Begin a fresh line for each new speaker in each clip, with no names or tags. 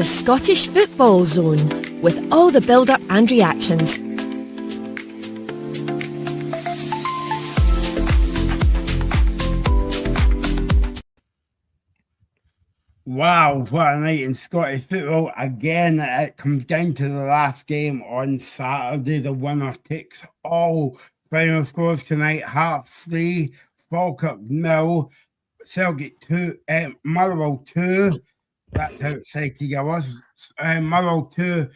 the Scottish Football Zone with all the build-up and reactions.
Wow, what a night in Scottish football. Again, it comes down to the last game on Saturday. The winner takes all. Final scores tonight: Hearts 3, Falkirk 0, Celtic 2, Motherwell 2. That's how excited I was. Motherwell 2,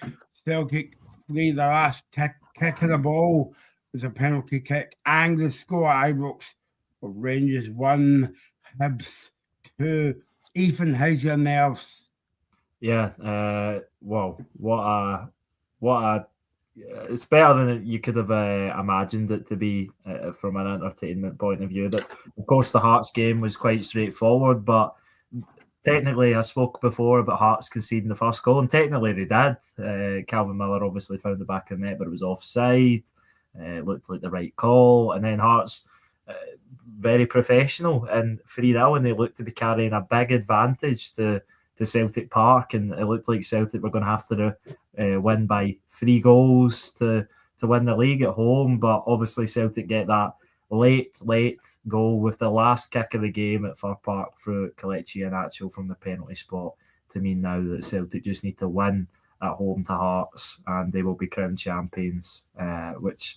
Celtic 3. The last kick of the ball was a penalty kick. And the score at Ibrox for Rangers 1, Hibs 2. Ethan, how's your nerves?
Yeah, well, what a it's better than you could have imagined it to be from an entertainment point of view. That, of course, the Hearts game was quite straightforward, but technically, I spoke before about Hearts conceding the first goal, and technically they did. Calvin Miller obviously found the back of the net, but it was offside. It looked like the right call, and then Hearts very professional and 3-0, and they looked to be carrying a big advantage to Celtic Park, and it looked like Celtic were going to have to win by 3 goals to win the league at home. But obviously Celtic get that late goal with the last kick of the game at Fir Park through Kelechi Iheanacho from the penalty spot to mean now that Celtic just need to win at home to Hearts and they will be crowned champions, which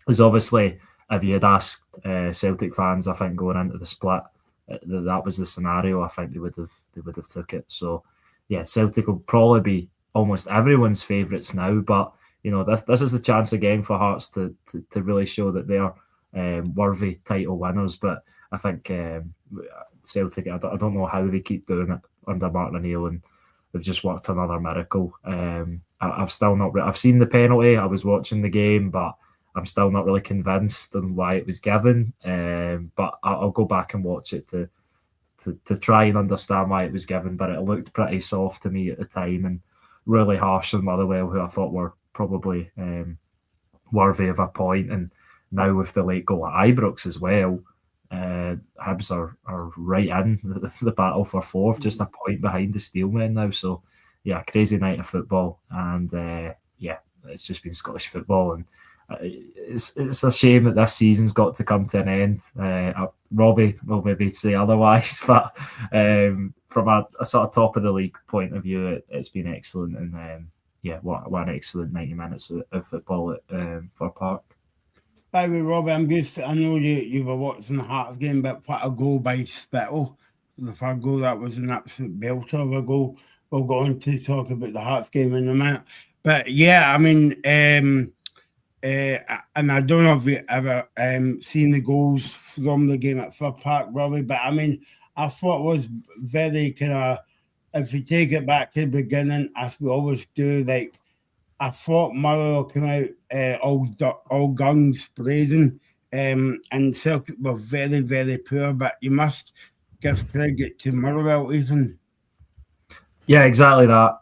is obviously, if you had asked Celtic fans, I think going into the split, that was the scenario. I think they would have took it. So yeah, Celtic will probably be almost everyone's favourites now. But you know, this is the chance again for Hearts to really show that they are worthy title winners. But I think Celtic, I don't know how they keep doing it under Martin O'Neill, and they've just worked another miracle. I've still not. I've seen the penalty. I was watching the game, but I'm still not really convinced on why it was given, but I'll go back and watch it to try and understand why it was given. But it looked pretty soft to me at the time and really harsh on Motherwell, who I thought were probably worthy of a point. And now with the late goal at Ibrox as well, Hibs are right in the battle for fourth, just a point behind the Steelmen now. So yeah, crazy night of football, and yeah, it's just been Scottish football, and it's a shame that this season's got to come to an end. Robbie will maybe say otherwise, but from a sort of top of the league point of view, it's been excellent, and yeah, what an excellent 90 minutes of football at Fir Park.
By the way, Robbie, I know you were watching the Hearts game, but what a goal by Spittle. The third goal, that was an absolute belter of a goal. We'll go on to talk about the Hearts game in a minute. But yeah, I mean, and I don't know if you ever seen the goals from the game at Fir Park, Robbie, but I mean, I thought it was very kind of, if you take it back to the beginning, as we always do, like, I thought Motherwell came out all guns blazing, and Celtic were very, very poor, but you must give credit to Motherwell even.
Yeah, exactly that.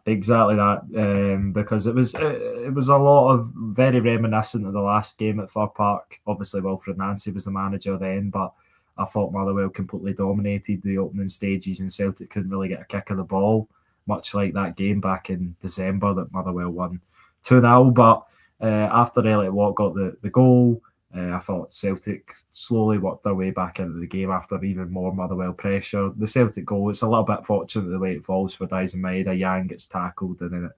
Because it was a lot of very reminiscent of the last game at Fir Park. Obviously, Wilfred Nancy was the manager then, but I thought Motherwell completely dominated the opening stages, and Celtic couldn't really get a kick of the ball, much like that game back in December that Motherwell won 2-0. But after Elliot Watt got the goal, I thought Celtic slowly worked their way back into the game after even more Motherwell pressure. The Celtic goal, it's a little bit fortunate the way it falls for Daizen Maeda. Yang gets tackled and then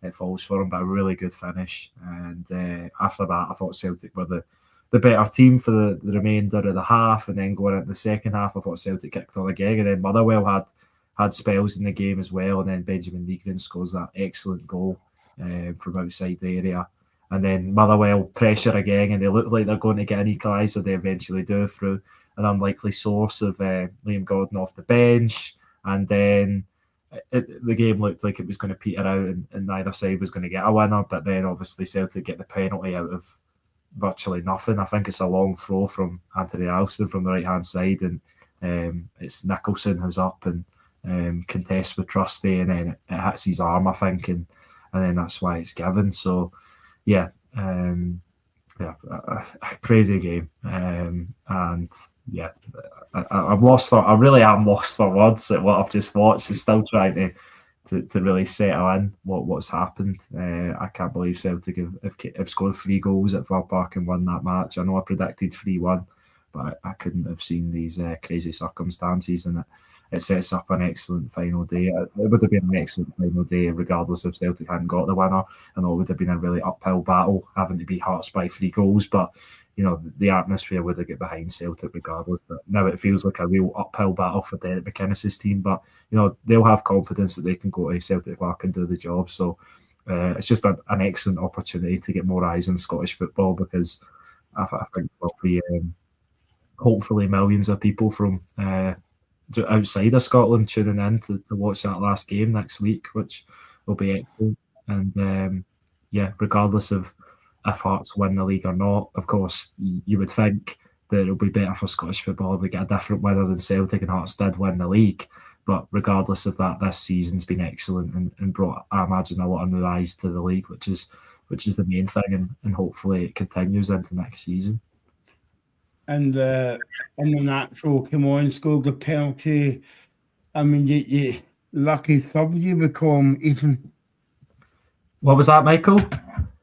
it falls for him, but a really good finish. And after that, I thought Celtic were the better team for the remainder of the half, and then going into the second half, I thought Celtic kicked on again, and then Motherwell had spells in the game as well, and then Benjamin Leighlin scores that excellent goal from outside the area. And then Motherwell pressure again, and they look like they're going to get an equaliser. They eventually do through an unlikely source of Liam Gordon off the bench. And then the game looked like it was going to peter out, and neither side was going to get a winner. But then obviously Celtic get the penalty out of virtually nothing. I think it's a long throw from Anthony Ralston from the right-hand side, and it's Nicholson who's up and contests with Trusty, and then it hits his arm, I think, and then that's why it's given. So yeah, a crazy game, and yeah, I really am lost for words at what I've just watched, and still trying to really settle in what's happened. I can't believe Celtic have scored 3 goals at Fir Park and won that match. I know I predicted 3-1, but I couldn't have seen these crazy circumstances, and it sets up an excellent final day. It would have been an excellent final day regardless if Celtic hadn't got the winner. I know it would have been a really uphill battle having to beat Hearts by 3 goals, but the atmosphere would have got behind Celtic regardless. But now it feels like a real uphill battle for Derek McInnes's team. But they'll have confidence that they can go to Celtic Park and do the job. So it's just an excellent opportunity to get more eyes on Scottish football, because I think there'll be hopefully millions of people from outside of Scotland tuning in to watch that last game next week, which will be excellent. And regardless of if Hearts win the league or not, of course, you would think that it'll be better for Scottish football if we get a different winner than Celtic and Hearts did win the league. But regardless of that, this season's been excellent and brought, I imagine, a lot of new eyes to the league, which is the main thing, and hopefully it continues into next season.
And in the natural, come on, scored the penalty. I mean, you lucky sub you become, Ethan.
What was that, Michael?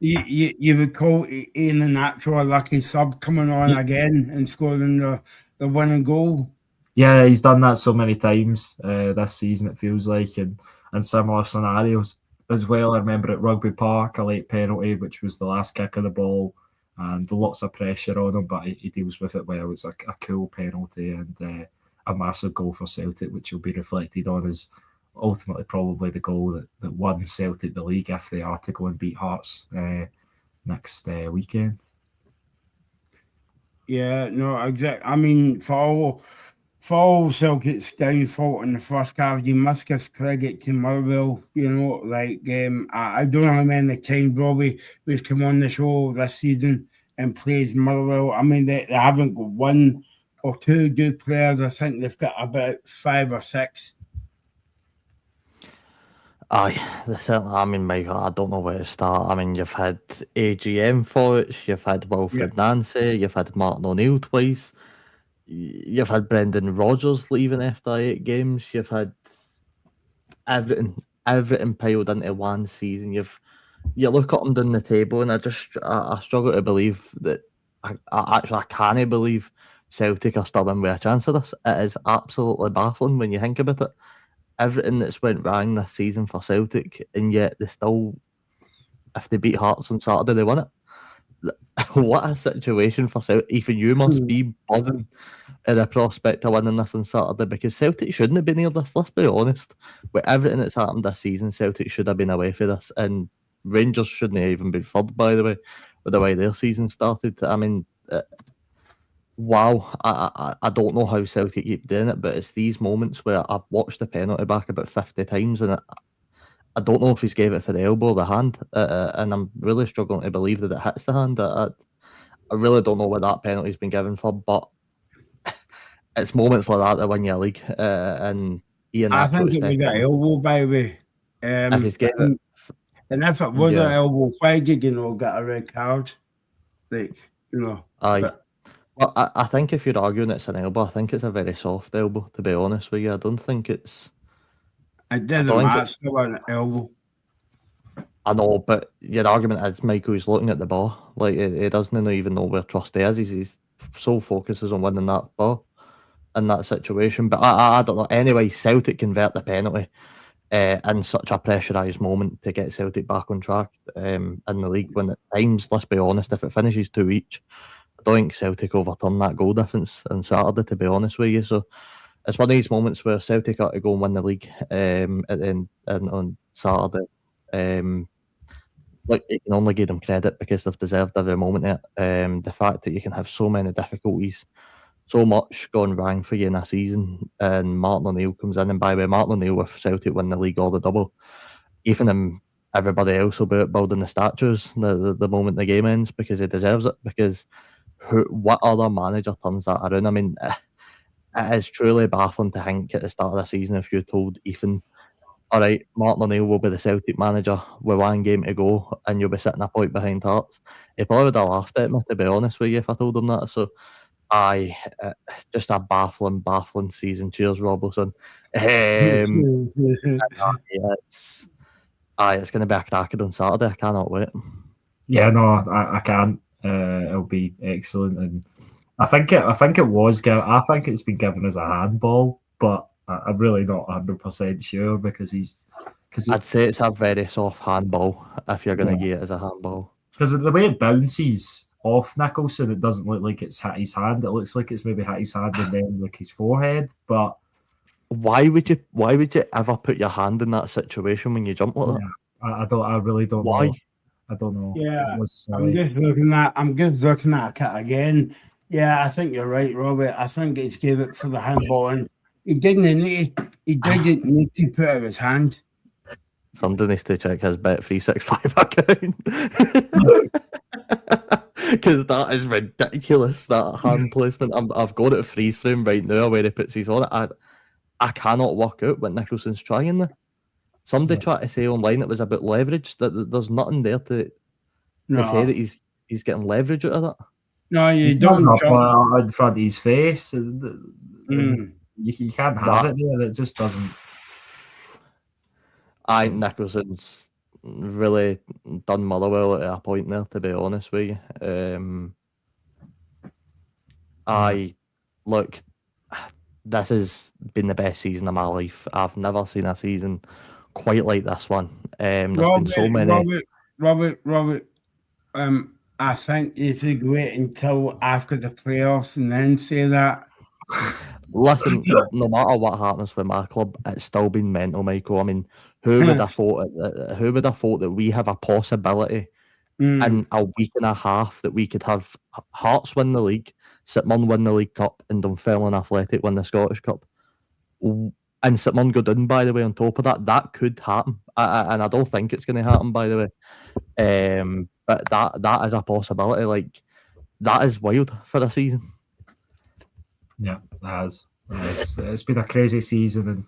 You would call in the natural a lucky sub coming on again and scoring the winning goal.
Yeah, he's done that so many times this season, it feels like, and similar scenarios as well. I remember at Rugby Park, a late penalty, which was the last kick of the ball, and lots of pressure on him, but he deals with it well. It's a cool penalty and a massive goal for Celtic, which will be reflected on as ultimately probably the goal that won Celtic the league if they are to go and beat Hearts next weekend.
Yeah, no, exactly. I mean, for all Celtic's downfall in the first half, you must give credit to Motherwell. I don't know how many times Robbie has come on the show this season and plays Motherwell. I mean, they haven't got 1 or 2 good players. I think they've got about 5 or 6.
Aye, I mean, Michael, I don't know where to start. I mean, you've had AGM for it, you've had Wilfred Nancy, you've had Martin O'Neill twice, you've had Brendan Rodgers leaving after 8 games, you've had everything piled into one season. You look at them down the table, and I struggle to believe that. I can't believe Celtic are still in with a chance of this. It is absolutely baffling when you think about it. Everything that's went wrong this season for Celtic, and yet they still, if they beat Hearts on Saturday, they win it. What a situation for Celtic. Even you must be buzzing at the prospect of winning this on Saturday, because Celtic shouldn't have been near this, let's be honest. With everything that's happened this season, Celtic should have been away for this, and Rangers shouldn't have even been third, by the way, with the way their season started. I mean, wow, I don't know how Celtic keep doing it, but it's these moments where I've watched the penalty back about 50 times, and I don't know if he's gave it for the elbow or the hand, and I'm really struggling to believe that it hits the hand. I really don't know what that penalty's been given for, but it's moments like that win you a league. And Ian,
I think it was an elbow, by the way.
If he's getting it,
and if it was an elbow, why did get a red card?
Aye. Well, I think if you're arguing it's an elbow, I think it's a very soft elbow, to be honest with you. I don't think it's...
It doesn't matter, it's still an elbow.
I know, but your argument is Michael's looking at the ball. Like, he doesn't even know where Trusty is. He's so focuses on winning that ball in that situation. But I don't know. Anyway, Celtic convert the penalty in such a pressurised moment to get Celtic back on track in the league, when at times, let's be honest, if it finishes 2 each, I don't think Celtic overturn that goal difference on Saturday, to be honest with you. So it's one of these moments where Celtic got to go and win the league on Saturday. Like, you can only give them credit because they've deserved every moment of it. The fact that you can have so many difficulties, so much gone wrong for you in a season, and Martin O'Neill comes in, and by the way, Martin O'Neill, if Celtic win the league or the double, even everybody else will be building the statues the moment the game ends, because he deserves it. Because what other manager turns that around? I mean, it is truly baffling to think at the start of the season, if you told Ethan, all right, Martin O'Neill will be the Celtic manager with 1 game to go, and you'll be sitting a point behind Hearts, he probably would have laughed at me, to be honest with you, if I told him that. So Aye, just a baffling season. Cheers, Robertson.
Yeah,
It's going to be a cracker on Saturday. I cannot wait.
Yeah, no, I can't. It'll be excellent, and I think it was. I think it's been given as a handball, but I'm really not 100% sure because
I'd say it's a very soft handball if you're going to get it as a handball.
Because the way it bounces off Nicholson, it doesn't look like it's hit his hand. It looks like it's maybe hit his hand and then like his forehead. But
why would you ever put your hand in that situation when you jump like that?
I really don't
Why?
know. I don't know.
I'm just looking at it again. Yeah, I think you're right, Robert. I think he's gave it for the handball, and he didn't need to put out his hand.
Somebody needs to check his Bet365 account. Because that is ridiculous, that hand placement. I've got it a freeze frame right now where he puts his on it. I cannot work out what Nicholson's trying there. Somebody tried to say online it was a bit leverage, that there's nothing there to say that he's getting leverage out of that.
No,
you don't up in front of his face. You can't have it there. It just doesn't.
I think Nicholson's really done Motherwell at a point there, to be honest with you. Look, this has been the best season of my life. I've never seen a season quite like this one. There's been so many.
Robert, I think you should wait until after the playoffs and then say that.
Listen, no matter what happens with my club, it's still been mental, Michael. I mean, who would have thought that we have a possibility in a week and a half that we could have Hearts win the league, St Mirren win the League Cup, and Dunfermline Athletic win the Scottish Cup, and St Mirren go down, by the way, on top of that. That could happen, and I don't think it's going to happen, by the way. But that is a possibility. Like, that is wild for a season.
Yeah, it has. It's been a crazy season,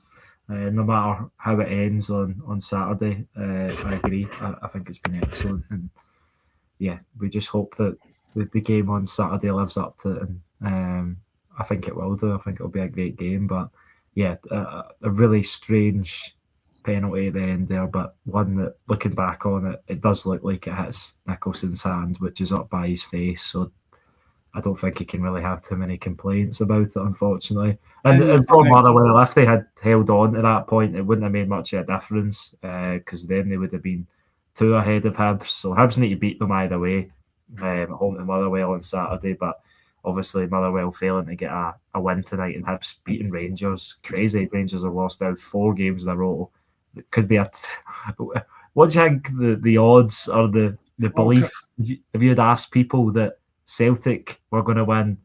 and no matter how it ends on Saturday, I agree. I think it's been excellent, and yeah, we just hope that the game on Saturday lives up to it, and I think it will do. I think it'll be a great game, but yeah, a really strange penalty at the end there, but one that, looking back on it, it does look like it hits Nicholson's hand, which is up by his face, so I don't think he can really have too many complaints about it, unfortunately. And for Motherwell, if they had held on to that point, it wouldn't have made much of a difference, because then they would have been 2 ahead of Hibs. So Hibs need to beat them either way, at home to Motherwell on Saturday. But obviously Motherwell failing to get a win tonight, and Hibs beating Rangers. Crazy. Rangers have lost now 4 games in a row. It could be what do you think the odds or the belief, if you had asked people that Celtic were going to win,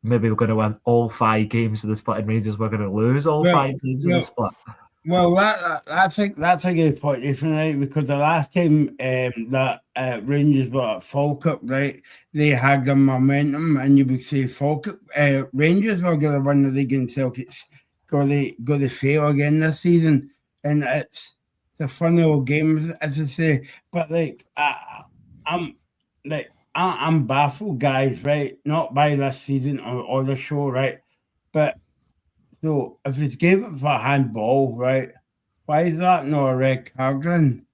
maybe we're going to win all 5 games of the split, and Rangers were going to lose all 5 games of the split?
Well, that's a good point, isn't it? Because the last time that Rangers were at Falkirk, right, they had the momentum, and you would say Falkirk, Rangers were going to win the league, and Celtic's going to fail again this season, and it's the fun old games, as I say. But I'm baffled, guys, right? Not by this season or the show, right? But so if it's gave it for a handball, right? Why is that not a red card then?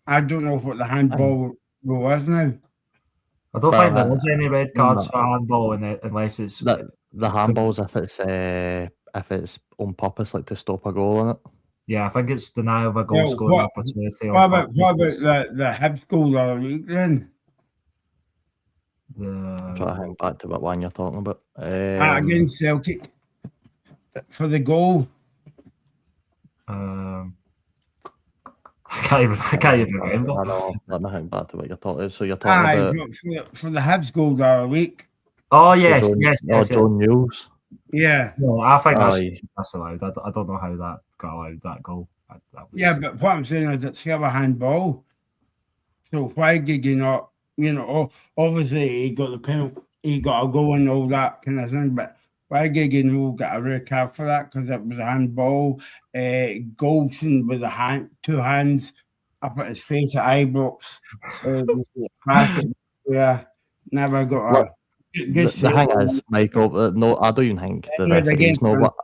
I don't know what the handball rule is now.
I don't think there is any red cards for handball unless it's
the handballs if it's on purpose, like to stop a goal in it.
Yeah, I think it's denial of a goal scoring opportunity.
What about the Hibs goal the other week then?
Try to hang back to what one you're talking about.
Against Celtic for the goal.
I can't even remember.
I know. Let me hang back to what you're talking about. So you're talking about
for the Hibs goal the other week.
Oh yes, yes.
John Newell's.
Yeah.
No, I think that's allowed. I don't know how that got allowed, that goal.
But what I'm saying is it's still a handball. So why did you not? Obviously he got the penalty, he got a goal and all that kind of thing, but why did you not get a red card for that? Because it was a handball. Goldson with 2 hands up at his face at Ibrox. Yeah, never got
the thing is, Michael, no, I don't even think the
Anyway, the
referees know
game
what.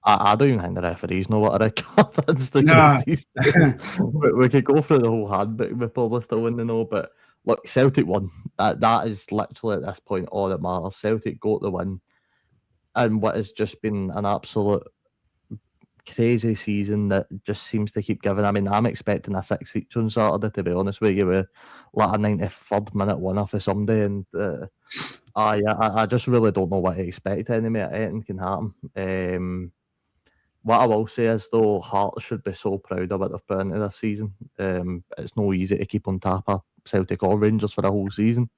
I don't even think the referees know what a red card is.
Nah.
These days. We could go through the whole handbook. We probably still wouldn't know, but look, Celtic won. That is literally at this point all that matters. Celtic got the win, and what has just been an absolute crazy season that just seems to keep giving. I mean, I'm expecting a 6 each on Saturday, to be honest with you, with like a 93rd minute winner for somebody, and I just really don't know what to expect anymore. Anything can happen. What I will say is, though, Hearts should be so proud of what they've put into this season. It's no easy to keep on top of Celtic or Rangers for the whole season.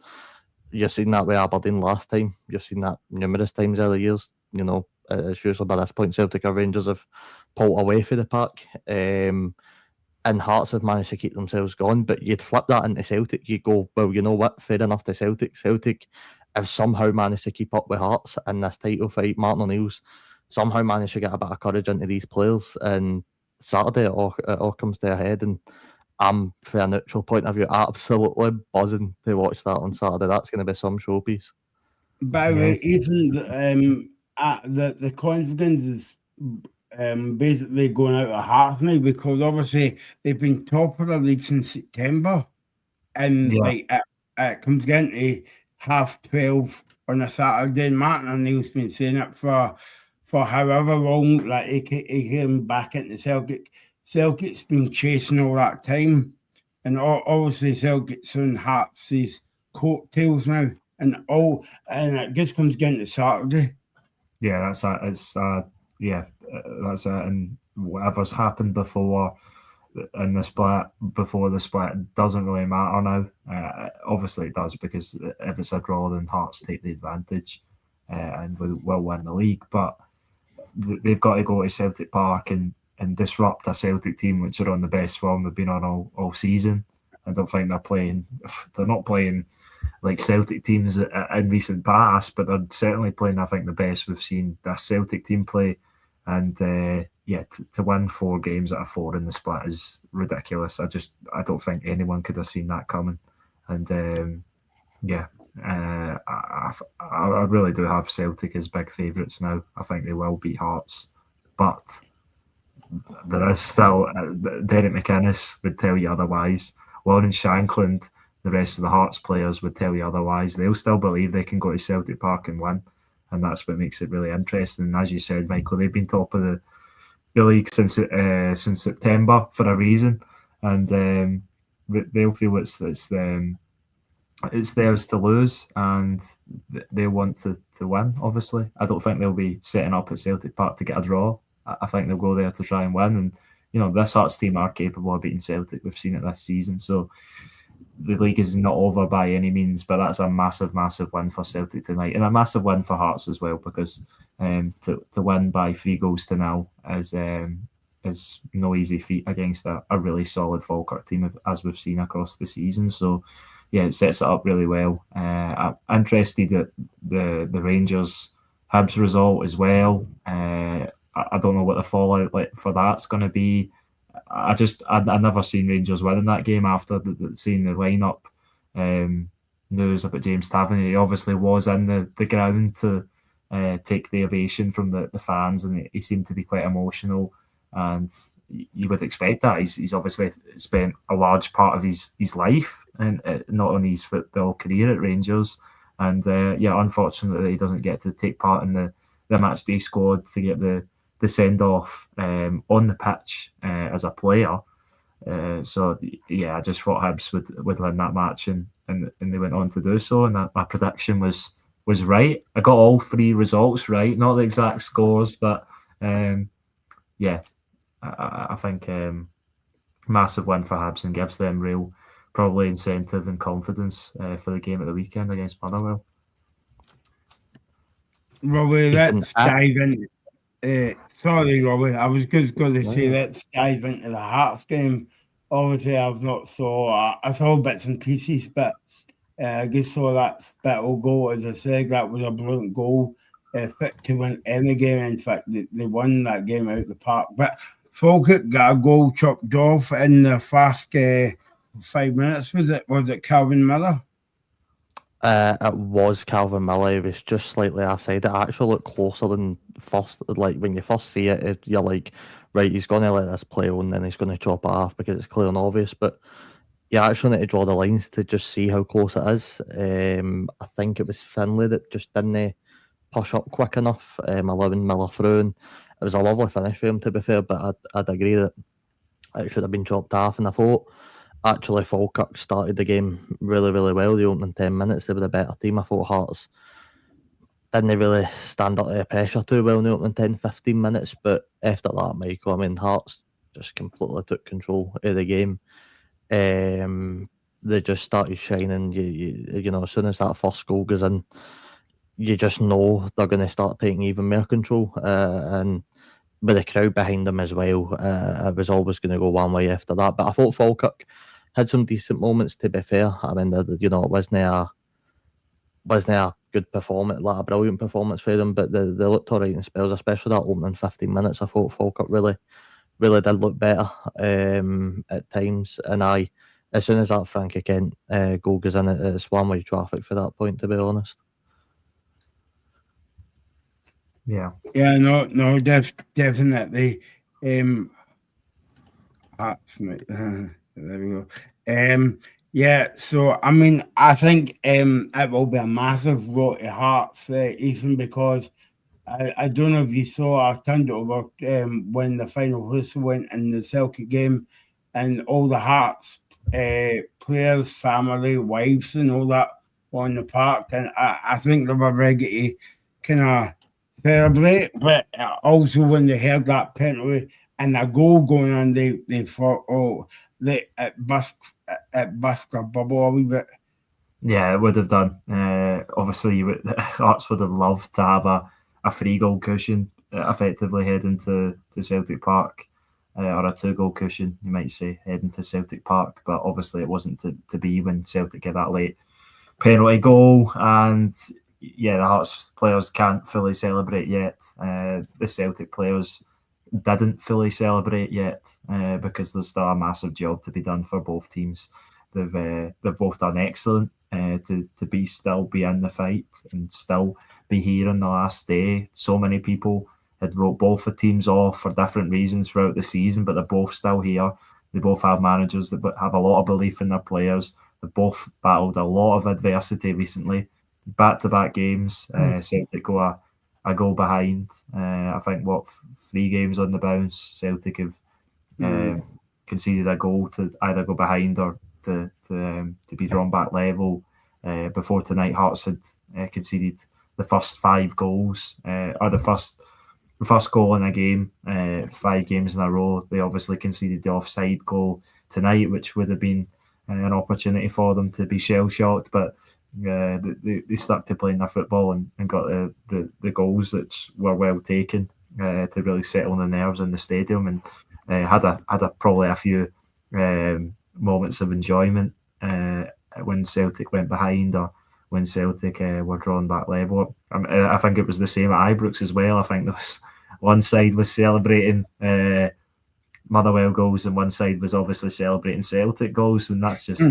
You've seen that with Aberdeen last time. You've seen that numerous times over the years. You know, it's usually by this point Celtic or Rangers have pulled away from the pack. And Hearts have managed to keep themselves going. But you'd flip that into Celtic. You go, well, you know what? Fair enough to Celtic. Celtic have somehow managed to keep up with Hearts in this title fight. Martin O'Neill's somehow managed to get a bit of courage into these players. And Saturday, it all comes to a head. And I'm, from a neutral point of view, absolutely buzzing to watch that on Saturday. That's going to be some showpiece.
By the way,
Yes.
even the confidence is basically going out of Hearts now, because obviously they've been top of the league since September, and
Yeah.
like it comes down to 12:30 on a Saturday. And Martin O'Neill's been saying it for however long. Like he came back into Celtic. Celtic's been chasing all that time, and obviously Celtic's on Hearts' coattails now, and it just comes down to Saturday.
Yeah, that's it. It's that's it. And whatever's happened before in the split, before the split, doesn't really matter now. Obviously, it does, because if it's a draw, then Hearts take the advantage and will win the league. But they've got to go to Celtic Park and disrupt a Celtic team which are on the best form they've been on all season. I don't think they're not playing like Celtic teams in recent past, but they're certainly playing, I think, the best we've seen this Celtic team play. And to win 4 games out of 4 in the split is ridiculous. I don't think anyone could have seen that coming. And I really do have Celtic as big favourites now. I think they will beat Hearts, but there is still Derek McInnes would tell you otherwise. Lawrence Shankland, the rest of the Hearts players would tell you otherwise. They'll still believe they can go to Celtic Park and win, and that's what makes it really interesting. And as you said, Michael, they've been top of the league since September for a reason, and they'll feel it's theirs to lose, and they want to win. Obviously, I don't think they'll be setting up at Celtic Park to get a draw. I think they'll go there to try and win. And this Hearts team are capable of beating Celtic. We've seen it this season. So the league is not over by any means, but that's a massive, massive win for Celtic tonight, and a massive win for Hearts as well, because to win by 3-0 is no easy feat against a really solid Falkirk team, as we've seen across the season. So yeah, it sets it up really well. I'm interested at the Rangers Hibs result as well. I don't know what the fallout for that's going to be. I never seen Rangers winning that game after seeing the lineup. News about James Tavernier. He obviously was in the ground to take the ovation from the fans, and he seemed to be quite emotional. And you would expect that. He's obviously spent a large part of his life, and not only his football career at Rangers. And unfortunately, he doesn't get to take part in the match day squad to get the send off on the pitch as a player. I just thought Hibs would win that match, and they went on to do so. And my prediction was right. I got all 3 results right, not the exact scores, but I think massive win for Hibs, and gives them real probably incentive and confidence for the game at the weekend against Motherwell.
Robbie, let's dive in. Sorry, Robbie, I was just going to say let's dive into the Hearts game. Obviously, I've not I saw bits and pieces, but I just saw that Spittle goal. As I said, that was a brilliant goal, fit to win any game. In fact, they won that game out of the park. But Falkirk got a goal chopped off in the fast 5 minutes. Was it Calvin Miller?
It was Calvin Miller. He was just slightly offside. It actually looked closer than first. Like when you first see it, you're like, right, he's going to let this play on, then he's going to chop it off because it's clear and obvious. But you actually need to draw the lines to just see how close it is. I think it was Finlay that just didn't push up quick enough, allowing Miller through. And it was a lovely finish for him, to be fair, but I'd agree that it should have been chopped off. And I thought actually Falkirk started the game really, really well. The opening 10 minutes, they were the better team. I thought Hearts didn't really stand up to the pressure too well in the opening 10, 15 minutes. But after that, Michael, I mean, Hearts just completely took control of the game. They just started shining. You know, as soon as that first goal goes in, you just know they're going to start taking even more control. And with the crowd behind them as well, it was always going to go one way after that. But I thought Falkirk had some decent moments, to be fair. I mean, it wasn't a good performance, like a brilliant performance for them, but they looked all right in spells, especially that opening 15 minutes. I thought Falkirk really did look better at times. And as soon as that Frankie Kent goal goes in, it's one-way traffic for that point, to be honest.
Yeah.
Yeah, no, definitely. There we go. Yeah, so I mean, I think it will be a massive blow to Hearts, Ethan, because I don't know if you saw, I turned it over when the final whistle went in the Celtic game, and all the Hearts players, family, wives, and all that on the park, and I think they were ready to kind of celebrate, but also when they heard that penalty and a goal going on, they thought, it bust a bubble a wee bit.
Yeah, it would have done. Obviously, Hearts would have loved to have a 3-goal cushion effectively heading to Celtic Park, or a 2-goal cushion, you might say, heading to Celtic Park. But obviously, it wasn't to be when Celtic get that late penalty goal. And yeah, the Hearts players can't fully celebrate yet. The Celtic players didn't fully celebrate yet because there's still a massive job to be done for both teams. They've both done excellent to still be in the fight and still be here on the last day. So many people had wrote both the teams off for different reasons throughout the season, but they're both still here. They both have managers that have a lot of belief in their players. They've both battled a lot of adversity recently. Back-to-back games, Celtic go a goal behind. I think 3 games on the bounce, Celtic have conceded a goal to either go behind or to be drawn back level. Before tonight, Hearts had conceded the first 5 goals, or the first goal in a game, 5 games in a row. They obviously conceded the offside goal tonight, which would have been an opportunity for them to be shell-shocked, but they stuck to playing their football and got the goals that were well taken to really settle the nerves in the stadium, and had probably a few moments of enjoyment when Celtic went behind or when Celtic were drawn back level. I think it was the same at Ibrox as well. I think there was one side was celebrating Motherwell goals and one side was obviously celebrating Celtic goals, and that's just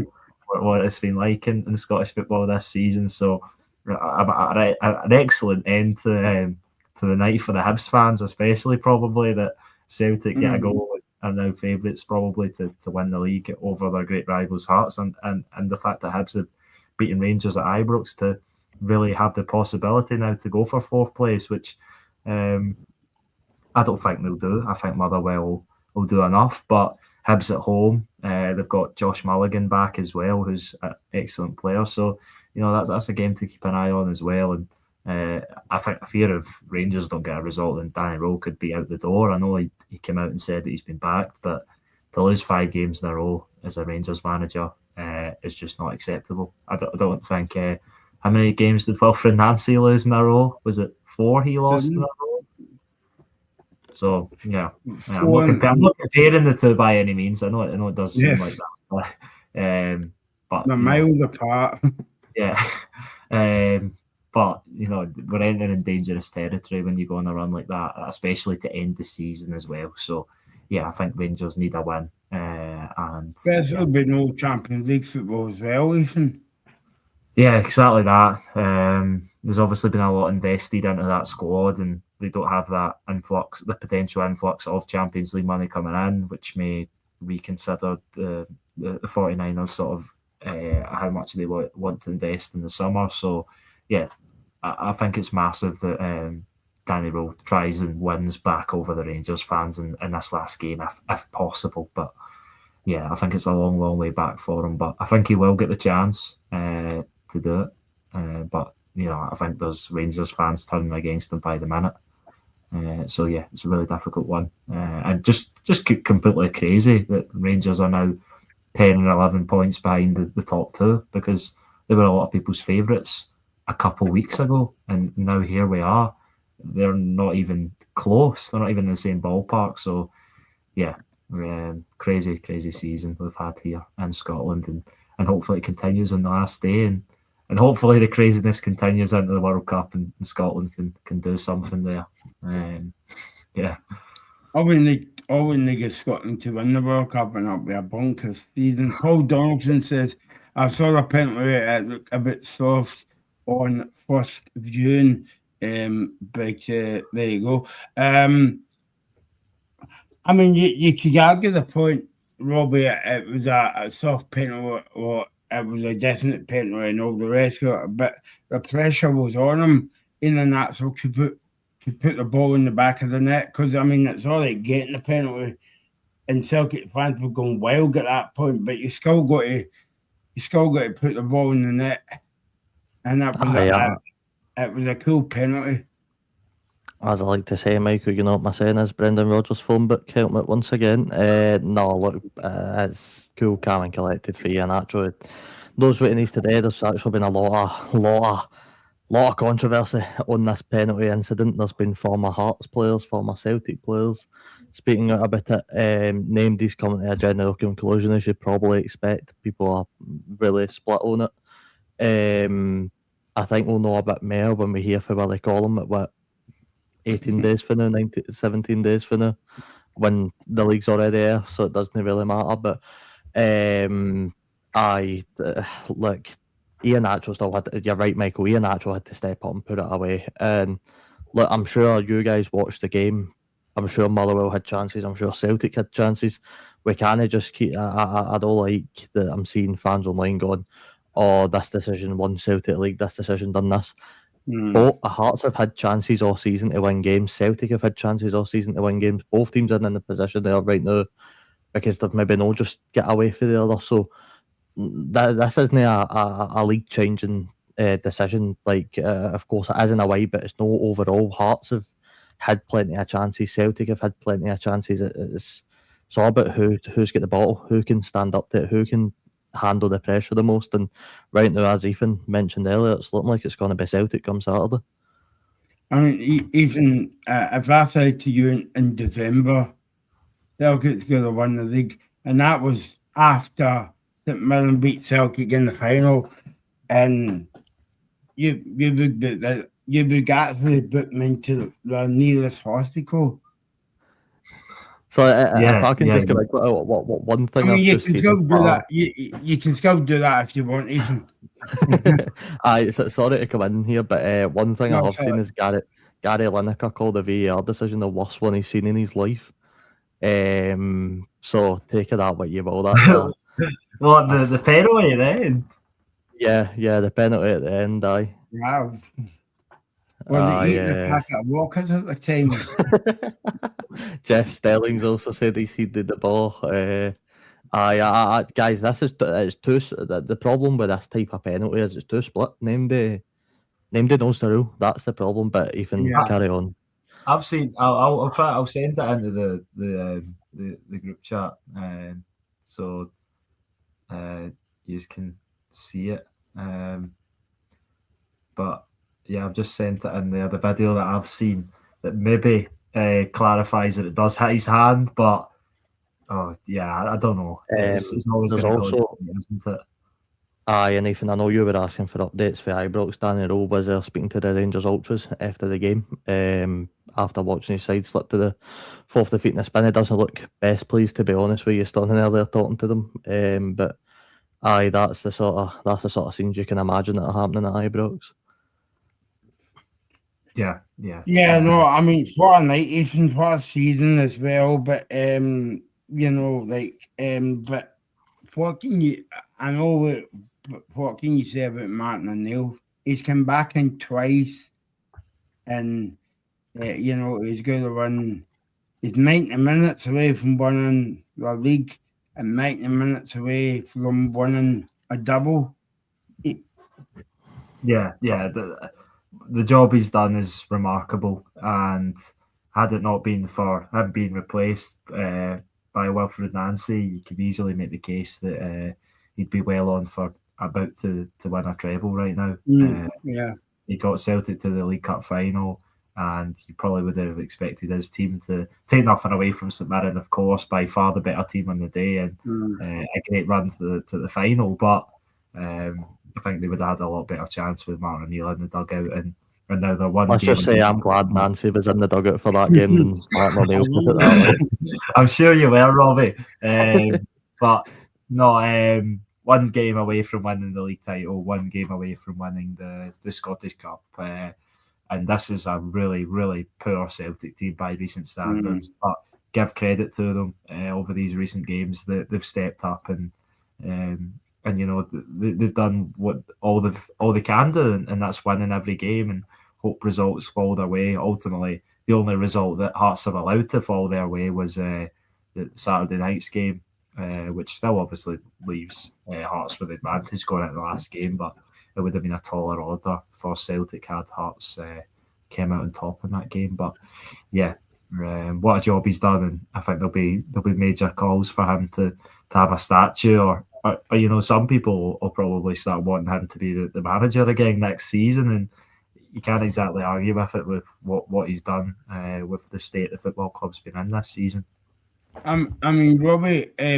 what it's been like in Scottish football this season. So an excellent end to the night for the Hibs fans, especially probably, that Celtic get a goal and are now favourites probably to win the league over their great rivals Hearts, and the fact that Hibs have beaten Rangers at Ibrox to really have the possibility now to go for 4th place, which I don't think they'll do. I think Motherwell will do enough, but Hibs at home, they've got Josh Mulligan back as well, who's an excellent player. So, you know, that's a game to keep an eye on as well. And I think a fear of Rangers don't get a result and Danny Rowe could be out the door. I know he came out and said that he's been backed, but to lose 5 games in a row as a Rangers manager is just not acceptable. I don't think... how many games did Wilfred Nancy lose in a row? Was it 4 he lost in a row? So, yeah. I'm not comparing the two by any means. I know it does seem like that. But
they're miles apart.
Yeah. But, you know, we're entering in dangerous territory when you go on a run like that, especially to end the season as well. So, yeah, I think Rangers need a win. And
There'll be no Champions League football as well, Ethan.
Yeah, exactly that. There's obviously been a lot invested into that squad, and they don't have that influx, the potential influx of Champions League money coming in, which may reconsider the 49ers sort of how much they want to invest in the summer. So, yeah, I think it's massive that Danny Rowe tries and wins back over the Rangers fans in this last game, if possible. But yeah, I think it's a long, long way back for him. But I think he will get the chance to do it. But I think there's Rangers fans turning against him by the minute. So yeah, it's a really difficult one, and just completely crazy that Rangers are now 10 and 11 points behind the top two, because they were a lot of people's favourites a couple of weeks ago, and now here we are. They're not even close. They're not even in the same ballpark. So yeah, crazy season we've had here in Scotland, and hopefully it continues on the last day, and hopefully the craziness continues into the World Cup, and Scotland can do something there. Yeah.
I wouldn't get Scotland to win the World Cup, and that'll be a bonkers season. Paul Donaldson says, I saw the penalty, it looked a bit soft on 1st of June, but there you go. I mean, you could argue the point, Robbie, it was a soft penalty, or it was a definite penalty and all the rest of it, but the pressure was on him in the natural to put the ball in the back of the net, because, I mean, it's all right getting the penalty, and Celtic fans were going wild at that point, but you still got to put the ball in the net, and that was it was a cool penalty.
As I like to say, Michael, you know what my saying is, Brendan Rodgers' phone book helmet once again. No, look, it's cool, calm and collected for Ian Atro. Knows what he needs to do. There's actually been a lot of controversy on this penalty incident. There's been former Hearts players, former Celtic players speaking out about it. Named these coming to a general conclusion, as you probably expect. People are really split on it. I think we'll know a bit more when we hear from where they call them at what 18 days for now, 17 days for now, when the league's already there, so it doesn't really matter. But look, Ian Atro still had. You're right, Michael. Ian Atro had to step up and put it away. And look, I'm sure you guys watched the game. I'm sure Motherwell had chances. I'm sure Celtic had chances. We can't just keep. I don't like that. I'm seeing fans online going, "Oh, this decision won Celtic League. This decision done this." Both Hearts have had chances all season to win games. Celtic have had chances all season to win games. Both teams are in the position they are right now because they've maybe not just get away for the other. So this isn't a league changing decision. Like, of course, it is in a way, but it's no overall. Hearts have had plenty of chances. Celtic have had plenty of chances. It's all about who's got the ball, who can stand up to it, who can handle the pressure the most. And right now, as Ethan mentioned earlier, it's looking like it's going to be Celtic come Saturday.
I mean, even if I said to you in December, Celtic's going to win the league, and that was after St Mirren beat Celtic in the final, and you would actually book me into the nearest hospital.
So if I can just go like, one thing,
I mean, you can still do that. You can still do that if you want, Ethan.
Sorry to come in here, but one thing I have seen is Gary Lineker called the VAR decision the worst one he's seen in his life. So take it that what you will. That
well, the penalty at the end.
Yeah, the penalty at the end. Aye.
Wow. Well, they eating a packet of Walkers at the time.
Jeff Stelling's also said he seeded the ball. Guys, this is it's too. The problem with this type of penalty is it's too split. Named knows the rule. That's the problem. But even carry on.
I've seen. I'll try. I'll send it into the group chat, so you can see it. But yeah, I've just sent it in there. The video that I've seen that maybe clarifies that it does hit his hand, but I don't know. It's always going to go, isn't it?
Aye, and Ethan, I know you were asking for updates for Ibrox. Danny Rowe was there speaking to the Rangers Ultras after the game. After watching his side slip to the fourth defeat in the spin, he doesn't look best pleased, to be honest with you, standing there talking to them. But Aye, that's the sort of scenes you can imagine that are happening at Ibrox.
Yeah.
Yeah, no, I mean, what a night, even what a season as well. But but what can you? I know but what can you say about Martin O'Neill? He's come back in twice, and he's going to run. He's 90 minutes away from winning the league, and 90 minutes away from winning a double.
Yeah. The job he's done is remarkable, and had it not been for him being replaced by Wilfred Nancy, you could easily make the case that he'd be well on for about to win a treble right now.
Yeah.
He got Celtic to the League Cup final, and you probably would have expected his team to take nothing away from St Mirren, of course, by far the better team on the day, and a great run to the final. But I think they would have had a lot better chance with Martin O'Neill in the dugout, and now they're one.
Let's just say I'm glad Nancy was in the dugout for that game than Martin O'Neill, put it that way.
I'm sure you were, Robbie. But no, one game away from winning the league title, one game away from winning the Scottish Cup. And this is a really, really poor Celtic team by recent standards. But give credit to them over these recent games that they've stepped up and they've done what all they can do, and that's winning every game and hope results fall their way. Ultimately, the only result that Hearts are allowed to fall their way was the Saturday night's game, which still obviously leaves Hearts with advantage going into the last game, but it would have been a taller order for Celtic had Hearts came out on top in that game. But yeah, what a job he's done, and I think there'll be major calls for him to have a statue, or some people will probably start wanting him to be the manager again next season, and you can't exactly argue with it with what he's done with the state the football club's been in this season.
I mean, Robbie, I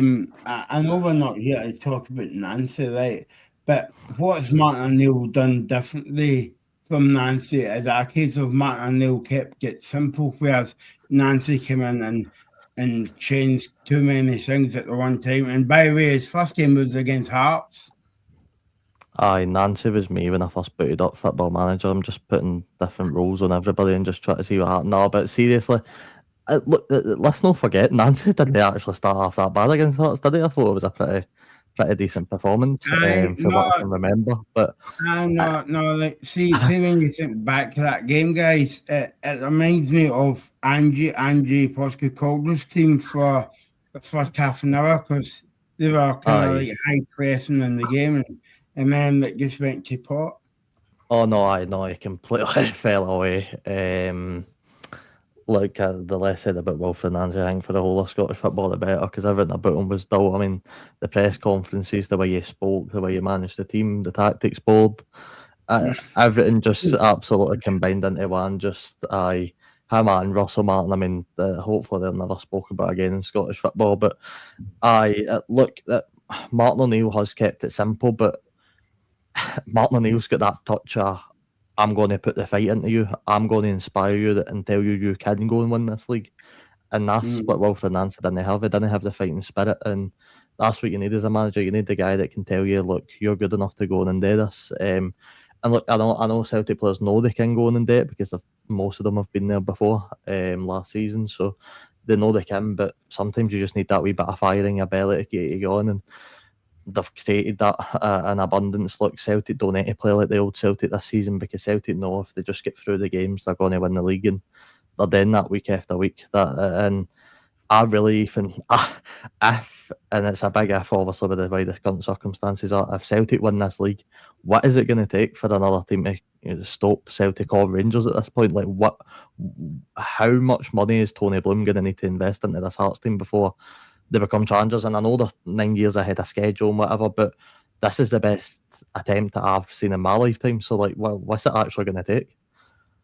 know we're not here to talk about Nancy, right? But what's Martin O'Neill done differently from Nancy? Is a case of Martin O'Neill kept it simple, whereas Nancy came in and changed too many things at the one time. And by the way, his first game was against Hearts.
Aye, Nancy was me when I first booted up Football Manager. I'm just putting different roles on everybody and just try to see what happened. No, but seriously, look, let's not forget, Nancy didn't actually start off that bad against Hearts, did he? I thought it was a pretty decent performance what I can remember. But
no. See when you think back to that game, guys, it reminds me of Angie Postecoglou's team for the first half an hour, because they were kind of like high pressing in the game, and then it just went to pot.
Oh no, I completely fell away. Like the less said about Wilfred Nancy, I think for the whole of Scottish football, the better, because everything about him was dull. I mean, the press conferences, the way you spoke, the way you managed the team, the tactics board, everything just absolutely combined into one. Just him and Russell Martin. I mean, hopefully they'll never spoke about again in Scottish football. But Martin O'Neill has kept it simple, but Martin O'Neill's got that touch of, I'm going to put the fight into you. I'm going to inspire you and tell you can go and win this league. And that's what Wilfred Nancy didn't have. He didn't have the fighting spirit. And that's what you need as a manager. You need the guy that can tell you, look, you're good enough to go in and do this. And look, I know Celtic players know they can go in and do it because most of them have been there before last season. So they know they can. But sometimes you just need that wee bit of fire in your belly to get you going. And they've created that in abundance. Look, Celtic don't need to play like the old Celtic this season, because Celtic know if they just get through the games, they're going to win the league, and they're doing that week after week. And I really think, and it's a big if, obviously, with the way the current circumstances are, if Celtic win this league, what is it going to take for another team to stop Celtic or Rangers at this point? Like, how much money is Tony Bloom going to need to invest into this Hearts team before they become challengers? And I know they're 9 years ahead of schedule and whatever, but this is the best attempt that I've seen in my lifetime. So, like, what's it actually going to take?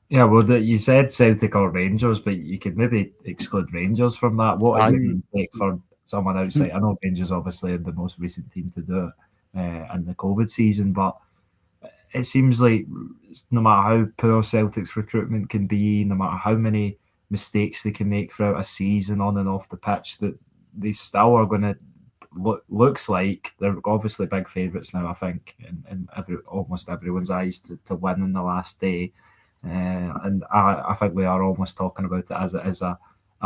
Yeah, well, you said Celtic or Rangers, but you could maybe exclude Rangers from that. What is it going to take for someone outside? I know Rangers obviously are the most recent team to do it in the COVID season, but it seems like no matter how poor Celtic's recruitment can be, no matter how many mistakes they can make throughout a season on and off the pitch, that they still are going to looks like they're obviously big favourites now, I think, in almost everyone's eyes to win in the last day. And I think we are almost talking about it as it is a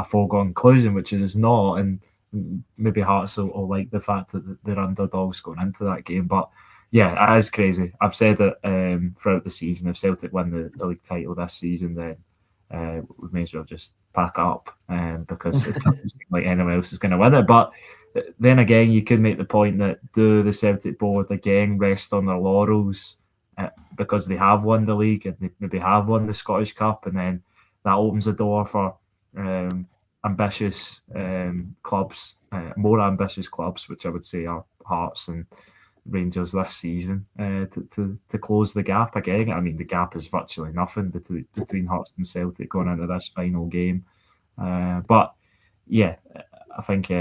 foregone conclusion, which it is not. And maybe Hearts will like the fact that they're underdogs going into that game. But yeah, it is crazy. I've said it throughout the season. If Celtic win the league title this season, then we may as well just pack up because it doesn't seem like anyone else is going to win it. But then again, you could make the point that do the Celtic board again rest on their laurels because they have won the league and they maybe have won the Scottish Cup, and then that opens the door for ambitious clubs, more ambitious clubs, which I would say are Hearts and Rangers this season, to close the gap again. I mean, the gap is virtually nothing between Hearts and Celtic going into this final game. But yeah, I think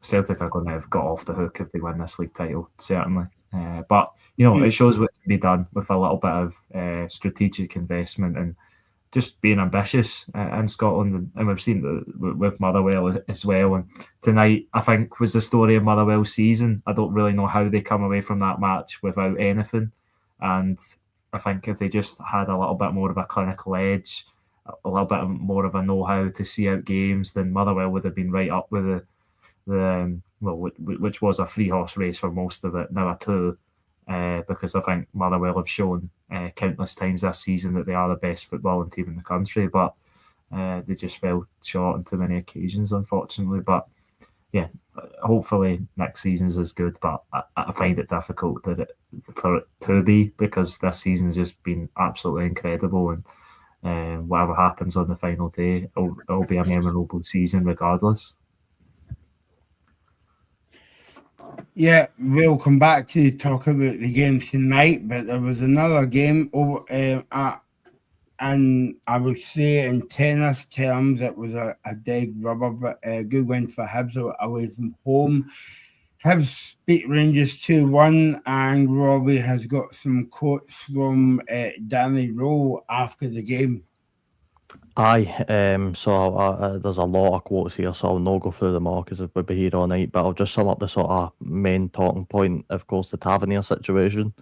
Celtic are going to have got off the hook if they win this league title, certainly. But it shows what can be done with a little bit of strategic investment and just being ambitious in Scotland, and we've seen with Motherwell as well. And tonight, I think, was the story of Motherwell's season. I don't really know how they come away from that match without anything, and I think if they just had a little bit more of a clinical edge, a little bit more of a know-how to see out games, then Motherwell would have been right up with which was a 3-horse race for most of it, now a 2. Because I think Motherwell have shown countless times this season that they are the best footballing team in the country, but they just fell short on too many occasions, unfortunately. But yeah, hopefully next season's as good, but I find it difficult for it to be, because this season's just been absolutely incredible, and whatever happens on the final day, it'll be a memorable season regardless.
Yeah, we'll come back to talk about the game tonight, but there was another game over, and I would say in tennis terms it was a dead rubber, but a good win for Hibs away from home. Hibs beat Rangers 2-1, and Robbie has got some quotes from Danny Rowe after the game.
Aye, so there's a lot of quotes here, so I'll not go through them all because we'll be here all night, but I'll just sum up the sort of main talking point, of course, the Tavernier situation,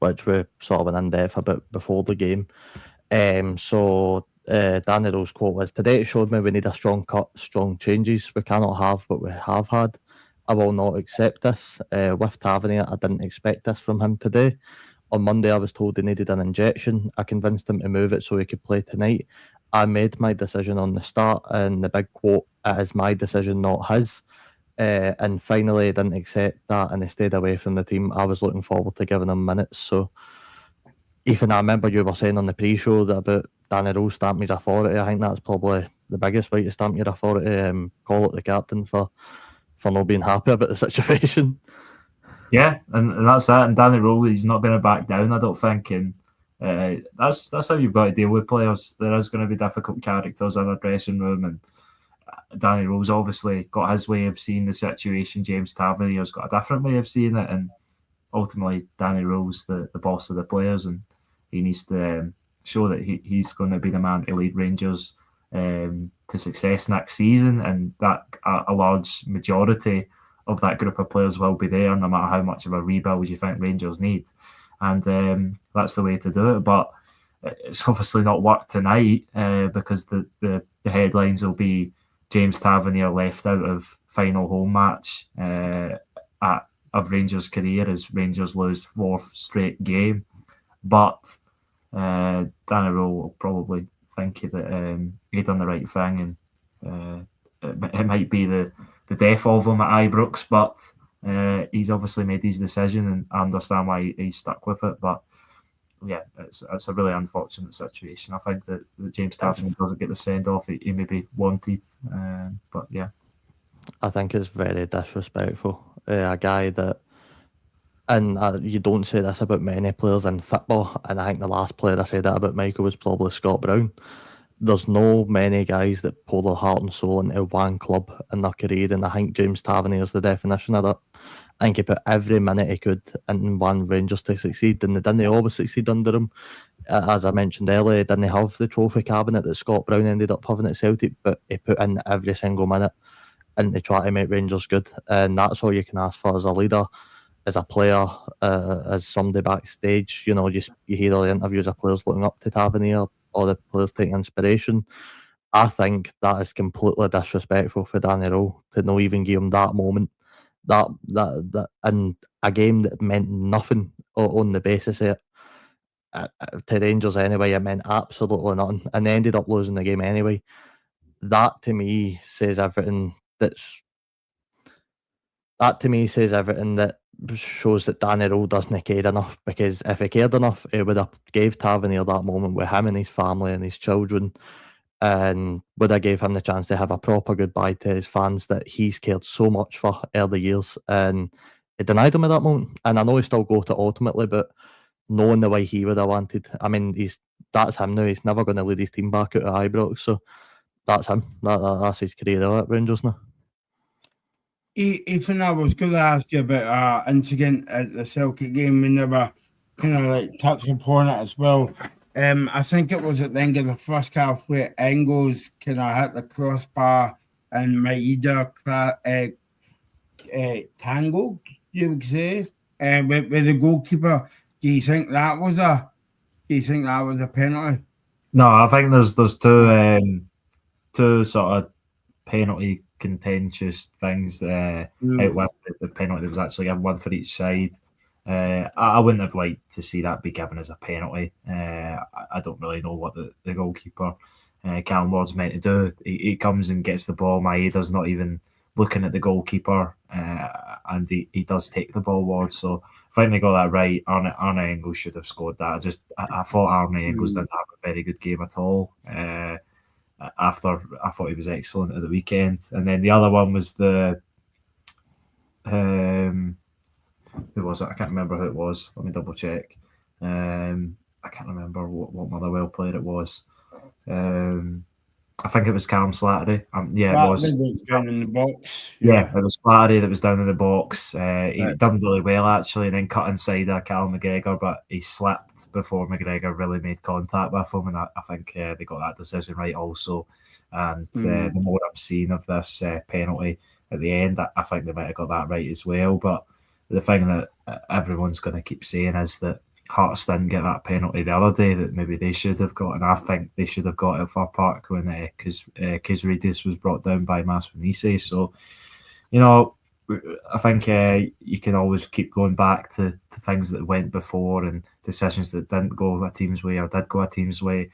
which we sort of went in depth a bit before the game. So Danny Rowe's quote was, "Today it showed me we need a strong cut, strong changes. We cannot have what we have had. I will not accept this. With Tavernier, I didn't expect this from him today. On Monday, I was told he needed an injection. I convinced him to move it so he could play tonight. I made my decision on the start," and the big quote, "It is my decision, not his." And finally, he didn't accept that and he stayed away from the team. I was looking forward to giving him minutes. So, Ethan, I remember you were saying on the pre-show that about Danny Rowe stamping his authority. I think that's probably the biggest way to stamp your authority. Call it the captain for not being happy about the situation.
Yeah, and that's it. And Danny Rowe, he's not going to back down, I don't think. And that's how you've got to deal with players. There is going to be difficult characters in a dressing room, and Danny Rowe's obviously got his way of seeing the situation. James Tavernier's got a different way of seeing it, and ultimately Danny Rowe's the boss of the players, and he needs to show that he's going to be the man to lead Rangers to success next season, and that a large majority of that group of players will be there, no matter how much of a rebuild you think Rangers need. And that's the way to do it. But it's obviously not worked tonight because the headlines will be James Tavernier left out of final home match of Rangers' career as Rangers lose 4th straight game. But Danny Rowe will probably think that he done the right thing, and it might be the death of him at Ibrox, but he's obviously made his decision, and I understand why he's stuck with it. But yeah, it's a really unfortunate situation. I think that James Tavernier doesn't get the send-off he maybe wanted. But yeah.
I think it's very disrespectful. A guy that, and you don't say this about many players in football, and I think the last player I said that about Michael was probably Scott Brown. There's no many guys that pour their heart and soul into one club in their career, and I think James Tavernier is the definition of that. I think he put every minute he could in one Rangers to succeed, and they didn't always succeed under him. As I mentioned earlier, he didn't have the trophy cabinet that Scott Brown ended up having at Celtic, but he put in every single minute. and to try to make Rangers good. And that's all you can ask for as a leader, as a player, as somebody backstage. You hear all the interviews of players looking up to Tavernier, or the players taking inspiration. I think that is completely disrespectful for Danny Rowe to not even give him that moment, that in a game that meant nothing on the basis of it. To Rangers anyway, it meant absolutely nothing, and they ended up losing the game anyway. That to me says everything. That shows that Danny Rowe doesn't care enough, because if he cared enough, he would have gave Tavernier that moment with him and his family and his children, and would have gave him the chance to have a proper goodbye to his fans that he's cared so much for early years, and he denied him at that moment. And I know he still go to ultimately, but knowing the way he would have wanted, I mean, that's him now. He's never going to lead his team back out of Ibrox, so that's him. That's his career at Rangers now.
Ethan, I was going to ask you about incident at the Celtic game. We never kind of like touched upon it as well. I think it was at the end of the first half where Engels kind of hit the crossbar and Maeda tangled, you would say, with the goalkeeper. Do you think that was a penalty?
No, I think there's two sort of penalty contentious things out with the penalty that was actually given, one for each side. I wouldn't have liked to see that be given as a penalty. I don't really know what the goalkeeper, Callum Ward's meant to do. He comes and gets the ball. Maeda's not even looking at the goalkeeper, and he does take the ball, Ward. So I think they got that right. Arne Engels should have scored that. I thought Arne Engels didn't have a very good game at all. After I thought he was excellent at the weekend. And then the other one was the who was it? I can't remember who it was. Let me double check. I can't remember what Motherwell player it was. I think it was Callum Slattery. It was
down in the box.
Yeah, it was Slattery that was down in the box. He done really well actually, and then cut inside Callum McGregor, but he slipped before McGregor really made contact with him, and I think they got that decision right also. And the more I'm seeing of this penalty at the end, I think they might have got that right as well. But the thing that everyone's going to keep saying is that Hearts didn't get that penalty the other day that maybe they should have got, and I think they should have got it for Park when Kizridis was brought down by Maswinise. So, I think you can always keep going back to things that went before and decisions that didn't go a team's way or did go a team's way,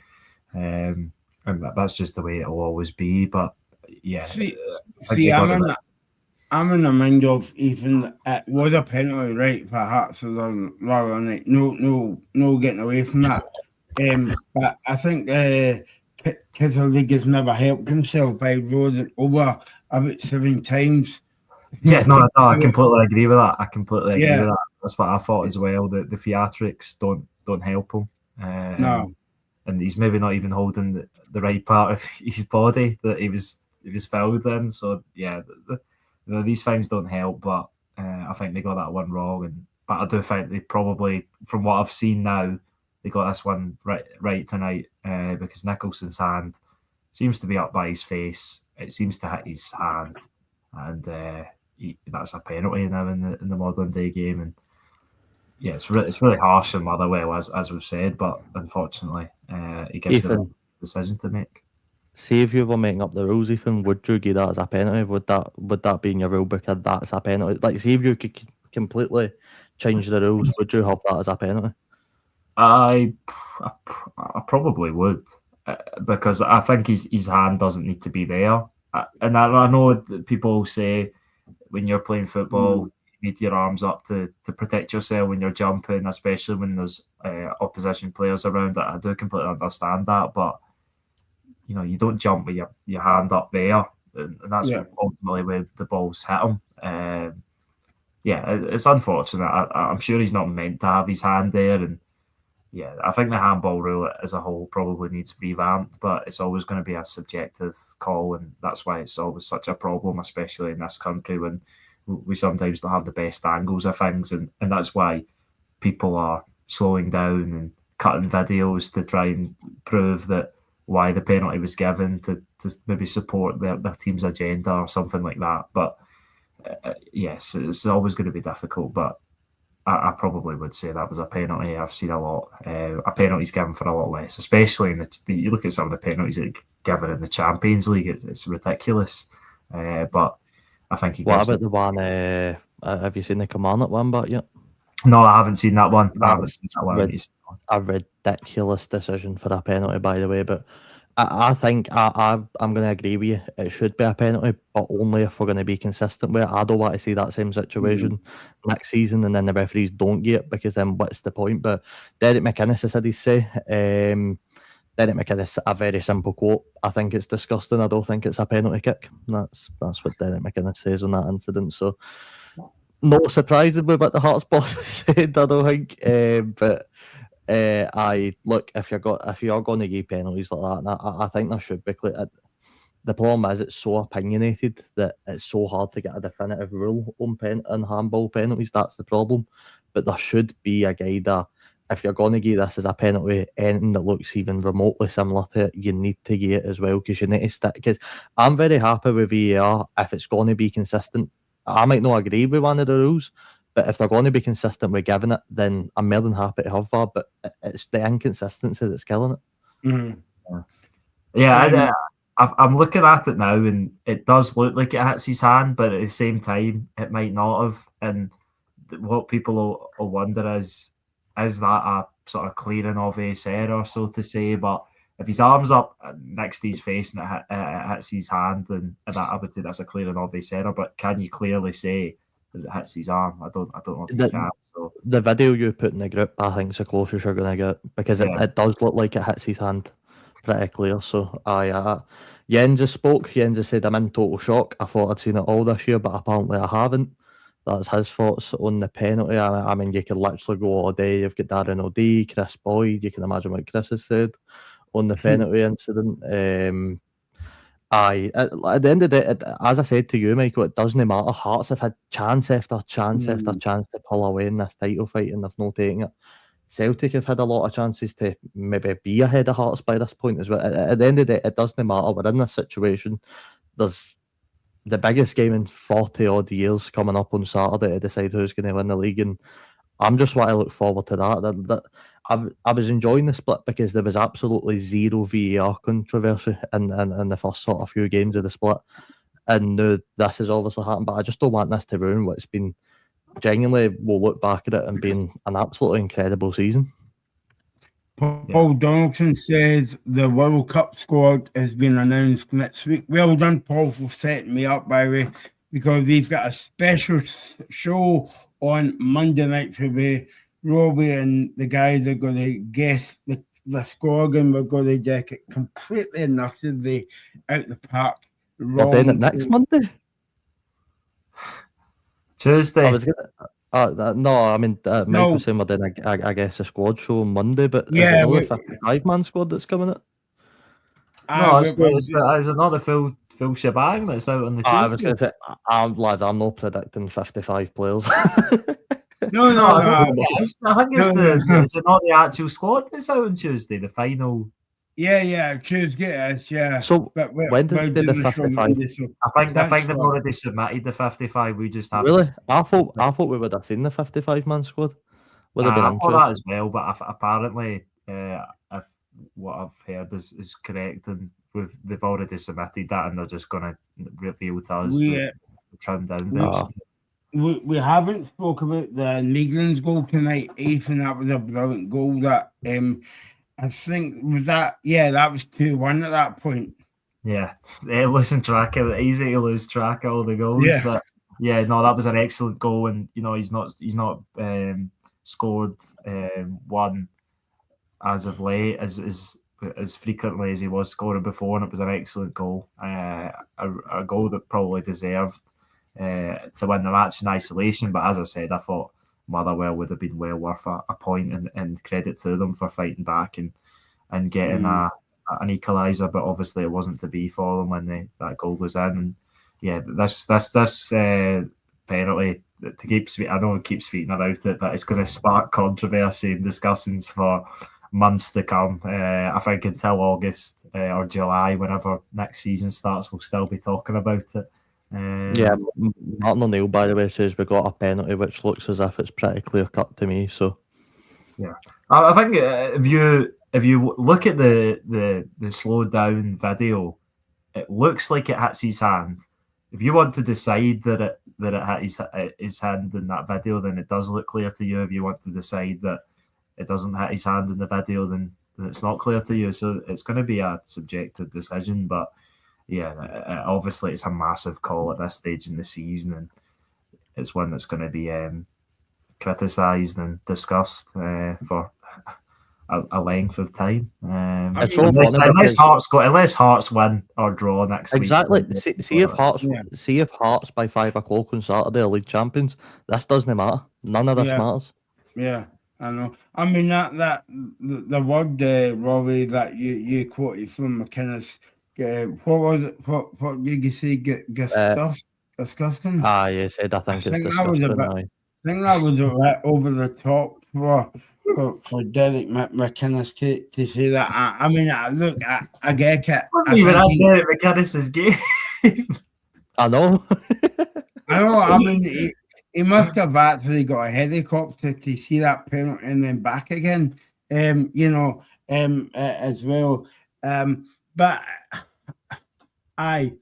and that's just the way it will always be. But yeah,
I'm in the mind of even it was a penalty, right, for Hearts rather than like, no getting away from that. But I think Kizridis never helped himself by rolling over about 7 times.
Yeah, no, I completely agree with that. With that. That's what I thought as well. The theatrics don't help him.
No,
and he's maybe not even holding the right part of his body that he was fouled in. So yeah. These things don't help, but I think they got that one wrong. But I do think they probably, from what I've seen now, they got this one right tonight because Nicholson's hand seems to be up by his face. It seems to hit his hand, and that's a penalty now in the modern day game. And yeah, it's really harsh on Motherwell as we've said, but unfortunately, he gives them a decision to make.
See, if you were making up the rules, Ethan, would you give that as a penalty? Would that be in your rule book that that's a penalty? Like, see if you could completely change the rules, would you have that as a penalty?
I probably would, because I think his hand doesn't need to be there. And I know that people say when you're playing football, you need your arms up to protect yourself when you're jumping, especially when there's opposition players around. I do completely understand that, but you don't jump with your hand up there, and that's ultimately where the balls hit him. It's unfortunate. I'm sure he's not meant to have his hand there, and I think the handball rule as a whole probably needs revamped, but it's always going to be a subjective call, and that's why it's always such a problem, especially in this country when we sometimes don't have the best angles of things, and that's why people are slowing down and cutting videos to try and prove that why the penalty was given to maybe support their team's agenda or something like that. But yes, it's always going to be difficult. But I probably would say that was a penalty. I've seen a lot. A penalty's given for a lot less, especially in you look at some of the penalties that are given in the Champions League. It's ridiculous. But I think he.
What about the one? Have you seen the Kilmarnock one? But yet?
No, I haven't seen that one.
A ridiculous decision for a penalty, by the way. But I think I'm going to agree with you. It should be a penalty, but only if we're going to be consistent with it. I don't want to see that same situation next season and then the referees don't get it, because then what's the point? But Derek McInnes has had his say. Derek McInnes, a very simple quote. I think it's disgusting. I don't think it's a penalty kick. That's what Derek McInnes says on that incident. So no surprise with what the Hearts boss said, I don't think. But I look, if you're going to give penalties like that, I think there should be. The problem is it's so opinionated that it's so hard to get a definitive rule on handball penalties. That's the problem. But there should be a guide that if you're going to give this as a penalty, anything that looks even remotely similar to it, you need to give it as well, because you need to stick. Because I'm very happy with VAR if it's going to be consistent. I might not agree with one of the rules, but if they're going to be consistent with giving it, then I'm more than happy to have VAR. But it's the inconsistency that's killing it.
Mm-hmm.
Yeah, I'm looking at it now, and it does look like it hits his hand, but at the same time, it might not have. And what people will wonder is that a sort of clearing obvious error, so to say? But if his arm's up next to his face and it hits his hand, then that, I would say that's a clear and obvious error. But can you clearly say that it hits his arm? I don't know if you can. So
the video you put in the group, I think, is the closest you're going to get, because it does look like it hits his hand pretty clear. So Jens just spoke. Jens just said, I'm in total shock. I thought I'd seen it all this year, but apparently I haven't. That's his thoughts on the penalty. I mean, you could literally go all day. You've got Darren O'Dea, Chris Boyd. You can imagine what Chris has said on the penalty incident. At the end of the day, as I said to you, Michael, it doesn't matter. Hearts have had chance after chance after chance to pull away in this title fight, and they've not taken it. Celtic have had a lot of chances to maybe be ahead of Hearts by this point as well. At the end of the day, it doesn't matter. We're in this situation. There's the biggest game in 40 odd years coming up on Saturday to decide who's going to win the league, and I'm just want to look forward to that. I was enjoying the split because there was absolutely zero VAR controversy in the first sort of few games of the split, and now this has obviously happened. But I just don't want this to ruin what's been. Genuinely, we'll look back at it and being an absolutely incredible season.
Paul Donaldson says the World Cup squad has been announced next week. Well done, Paul, for setting me up, by the way, because we've got a special show on Monday night where Robbie and the guys are going to guess the squad, and we're going to get it completely and utterly out the park.
We're doing it next Monday?
Tuesday.
No, I mean, Mike was saying we're doing, I guess, a squad show on Monday, but
yeah,
is it only 55-man squad that's coming up?
No, it's another full shebang that's out on the Tuesday.
I was going to say, lads, I'm not predicting 55 players.
No.
I think it's not the actual squad that's out on Tuesday, the final.
Yeah, Tuesday, yeah.
So when did they do the 55?
I think they've already submitted the 55. We just have.
Really? I thought we would have seen the 55-man squad.
I thought that as well, but apparently, if what I've heard is correct, and they've already submitted that, and they're just going to reveal to us the trimmed down version.
We haven't spoke about the Niglands goal tonight, Ethan. That was a brilliant goal. That I think that was 2-1 at that point.
Yeah, losing track of it, easy to lose track of all the goals.
Yeah.
But yeah, no, that was an excellent goal, and he's not scored one as of late as frequently as he was scoring before, and it was an excellent goal, a goal that probably deserved to win the match in isolation. But as I said, I thought Motherwell would have been well worth a point, and credit to them for fighting back and getting an equaliser. But obviously it wasn't to be for them when that goal was in. And yeah, this penalty I know it keeps tweeting about it, but it's going to spark controversy and discussions for months to come. I think until August or July, whenever next season starts, we'll still be talking about it.
Yeah, Martin O'Neill, by the way, says we got a penalty, which looks as if it's pretty clear cut to me. So
yeah, I think if you look at the slowed down video, it looks like it hits his hand. If you want to decide that it hit his hand in that video, then it does look clear to you. If you want to decide that it doesn't hit his hand in the video, then it's not clear to you. So it's going to be a subjective decision. But yeah, obviously it's a massive call at this stage in the season, and it's one that's going to be criticised and discussed for a length of time.
It's so funny
Unless Hearts win or draw next
exactly.
week.
See if Hearts by 5 o'clock on Saturday are league champions. This doesn't matter. None of this matters.
Yeah, I know. I mean that the word, Robbie, that you quoted from McInnes. What was it? What did you say? Disgusting.
You said I think it's disgusting.
I think that was a bit over the top for Derek McInnes to say that. I mean, look, I get it.
It wasn't even at Derek McInnes' game.
I know.
I mean, he must have actually got a helicopter to see that penalty and then back again. As well. But I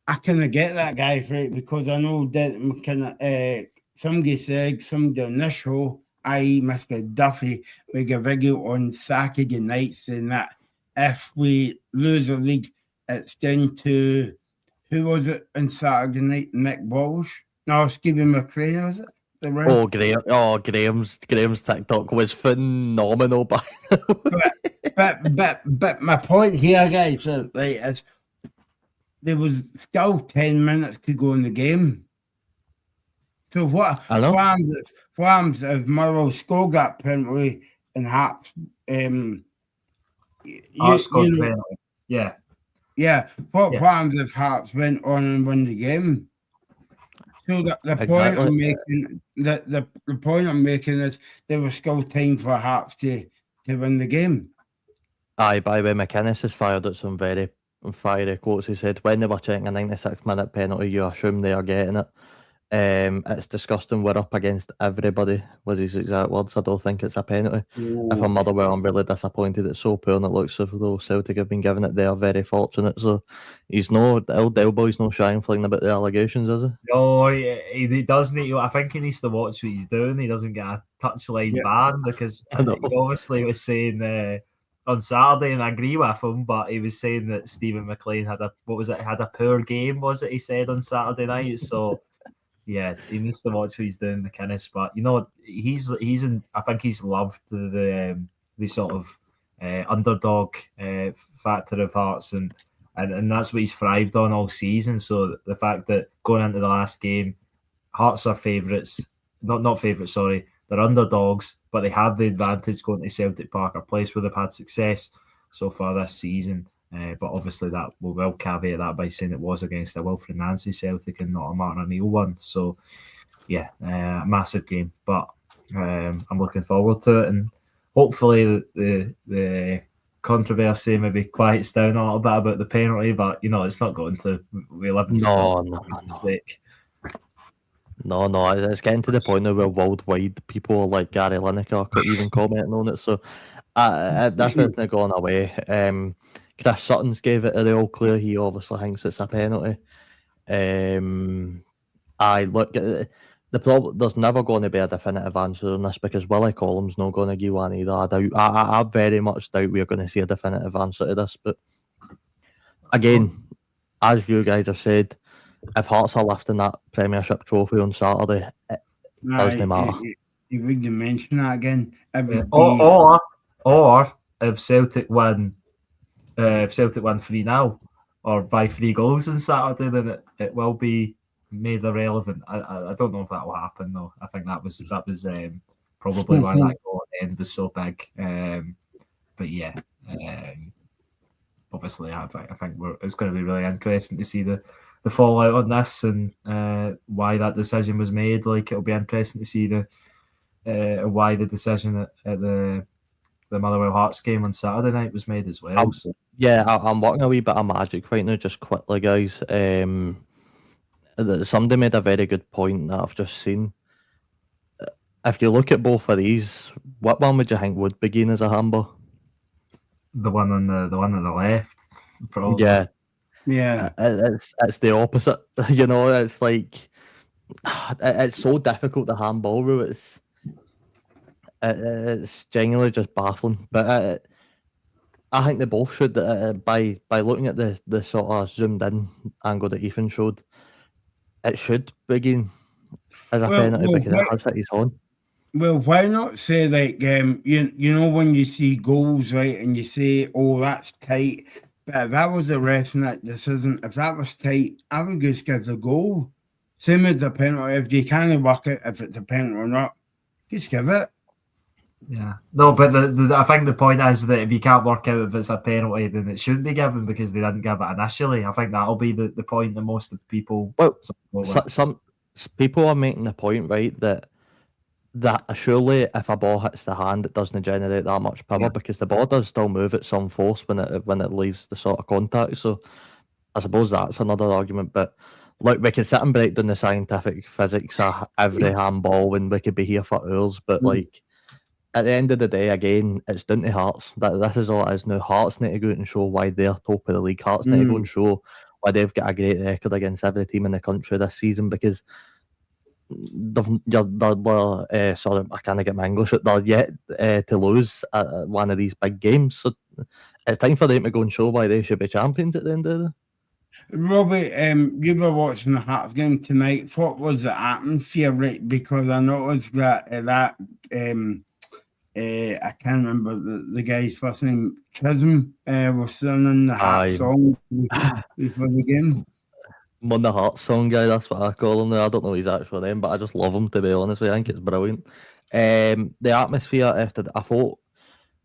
kind of get that guy for it, because I know that somebody said, somebody on this show, i.e. Mr. Duffy, make a video on Saturday night saying that if we lose the league, it's down to, who was it on Saturday night? Nick Walsh? No, Stephen McLean, was it?
Graham's TikTok was phenomenal. But
my point here, guys, is there was still 10 minutes to go in the game. So what happens if Murrow scored that penalty and Hearts
penalty. Yeah.
Yeah. What happens if Hearts went on and won the game? So the point I'm making is there was still time for Hearts to win the game.
By the way, McInnes has fired at some very fiery quotes. He said, when they were checking a 96-minute penalty, you assume they are getting it. It's disgusting. We're up against everybody, was his exact words. I don't think it's a penalty. Ooh. If I'm Motherwell, I'm really disappointed. It's so poor, and it looks as though Celtic have been given it. They are very fortunate. So he's no boy's no shying flying about the allegations, is he?
No, he does need. I think he needs to watch what he's doing. He doesn't get a touchline ban, because he obviously was saying on Saturday, and I agree with him, but he was saying that Stephen McLean had a poor game, was it? He said on Saturday night. So. Yeah, he needs to watch what he's doing, McInnes. But he's in. I think he's loved the sort of underdog factor of Hearts, and that's what he's thrived on all season. So the fact that going into the last game, Hearts are favourites, not favourites, sorry, they're underdogs, but they have the advantage going to Celtic Park, a place where they've had success so far this season. But obviously that will caveat that by saying it was against a Wilfred Nancy Celtic and not a Martin O'Neill one. So yeah, massive game. But I'm looking forward to it, and hopefully the controversy maybe quiets down a little bit about the penalty. But it's not going to. We live in Scotland.
No, it's getting to the point now where worldwide people like Gary Lineker could even commenting on it. So that's not going away. Chris Sutton's gave it a all clear. He obviously thinks it's a penalty. I look at the problem. There's never going to be a definitive answer on this, because Willie Collum's not going to give one either. I very much doubt we're going to see a definitive answer to this. But again, as you guys have said, if Hearts are lifting that Premiership trophy on Saturday, it doesn't matter.
You wouldn't mention that again.
Or if Celtic win. If Celtic win 3-0 or by 3 goals on Saturday, then it will be made irrelevant. I don't know if that will happen though. I think that was probably why that goal at the end was so big. But yeah, obviously I think it's going to be really interesting to see the fallout on this, and why that decision was made. Like, it'll be interesting to see why the decision at the the Motherwell Hearts game on Saturday night was made as well.
I'm-
So
Yeah, I'm working a wee bit of magic right now, just quickly, guys. Somebody made a very good point that I've just seen. If you look at both of these, what one would you think would begin as a handball?
the one on the left, probably.
Yeah,
Yeah.
it's the opposite. You know, it's like it's so difficult to handball with. It's genuinely just baffling. But I think they both should. By looking at the sort of zoomed in angle that Ethan showed, it should begin as a penalty because it has hit his horn.
Well, why not say like you know when you see goals, right, and you say, oh, that's tight. But if that was a ref in that decision, if that was tight, I would just give the goal. Same as a penalty. If you can't work it if it's a penalty or not, just give it.
Yeah, no, but I think the point is that if you can't work out if it's a penalty, then it shouldn't be given because they didn't give it initially. I think that'll be the point that most of the people.
Well,
support
some people are making the point, right, that surely if a ball hits the hand, it doesn't generate that much power
Yeah.
because the ball does still move at some force when it leaves the sort of contact. So I suppose that's another argument. But look, we could sit and break down the scientific physics of every handball and we could be here for hours. But like at the end of the day, again, it's down to Hearts. This is all it is now. Hearts need to go out and show why they're top of the league. Hearts need to go and show why they've got a great record against every team in the country this season because sorry, I can't get my English out. They're yet to lose at one of these big games. So it's time for them to go and show why they should be champions at the end of the day.
Robbie, you were watching the Hearts game tonight. What was the atmosphere, right? Because I noticed that I can't remember the guy's first name. Chisholm was singing the Hearts song before the game.
I'm on the Hearts song guy, that's what I call him now. I don't know his actual name, but I just love him, to be honest with you. I think it's brilliant. The atmosphere after I thought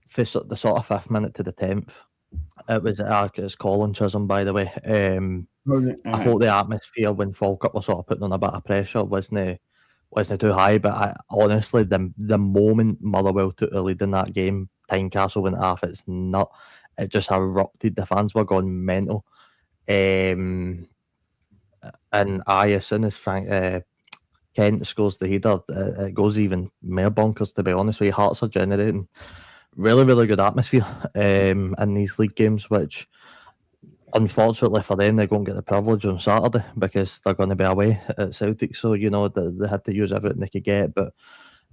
for the sort of 5th minute to the 10th, it's Colin Chisholm, by the way. I thought the atmosphere when Falkirk was sort of putting on a bit of pressure wasn't too high, but honestly, the moment Motherwell took the lead in that game, Tynecastle went off its nut. It just erupted. The fans were going mental. And as soon as Kent scores the header, it goes even more bonkers, to be honest with you. Hearts are generating really, really good atmosphere in these league games, which unfortunately for them, they're going to get the privilege on Saturday because they're going to be away at Celtic. So, you know, they had to use everything they could get. But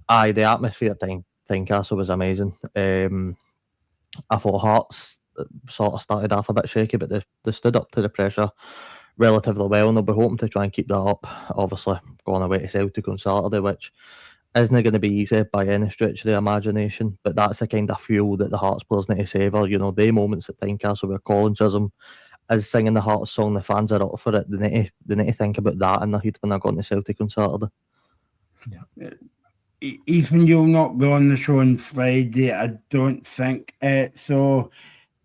the atmosphere at Tynecastle was amazing. I thought Hearts sort of started off a bit shaky, but they stood up to the pressure relatively well, and they'll be hoping to try and keep that up. Obviously, going away to Celtic on Saturday, which isn't going to be easy by any stretch of the imagination, but that's the kind of fuel that the Hearts players need to savour. You know, the moments at Tynecastle where Colin Chisholm is singing the Hearts song, the fans are up for it. They need to think about that in their head when they're going to Celtic on Saturday.
Yeah. Ethan, you'll not be on the show on Friday, I don't think. So,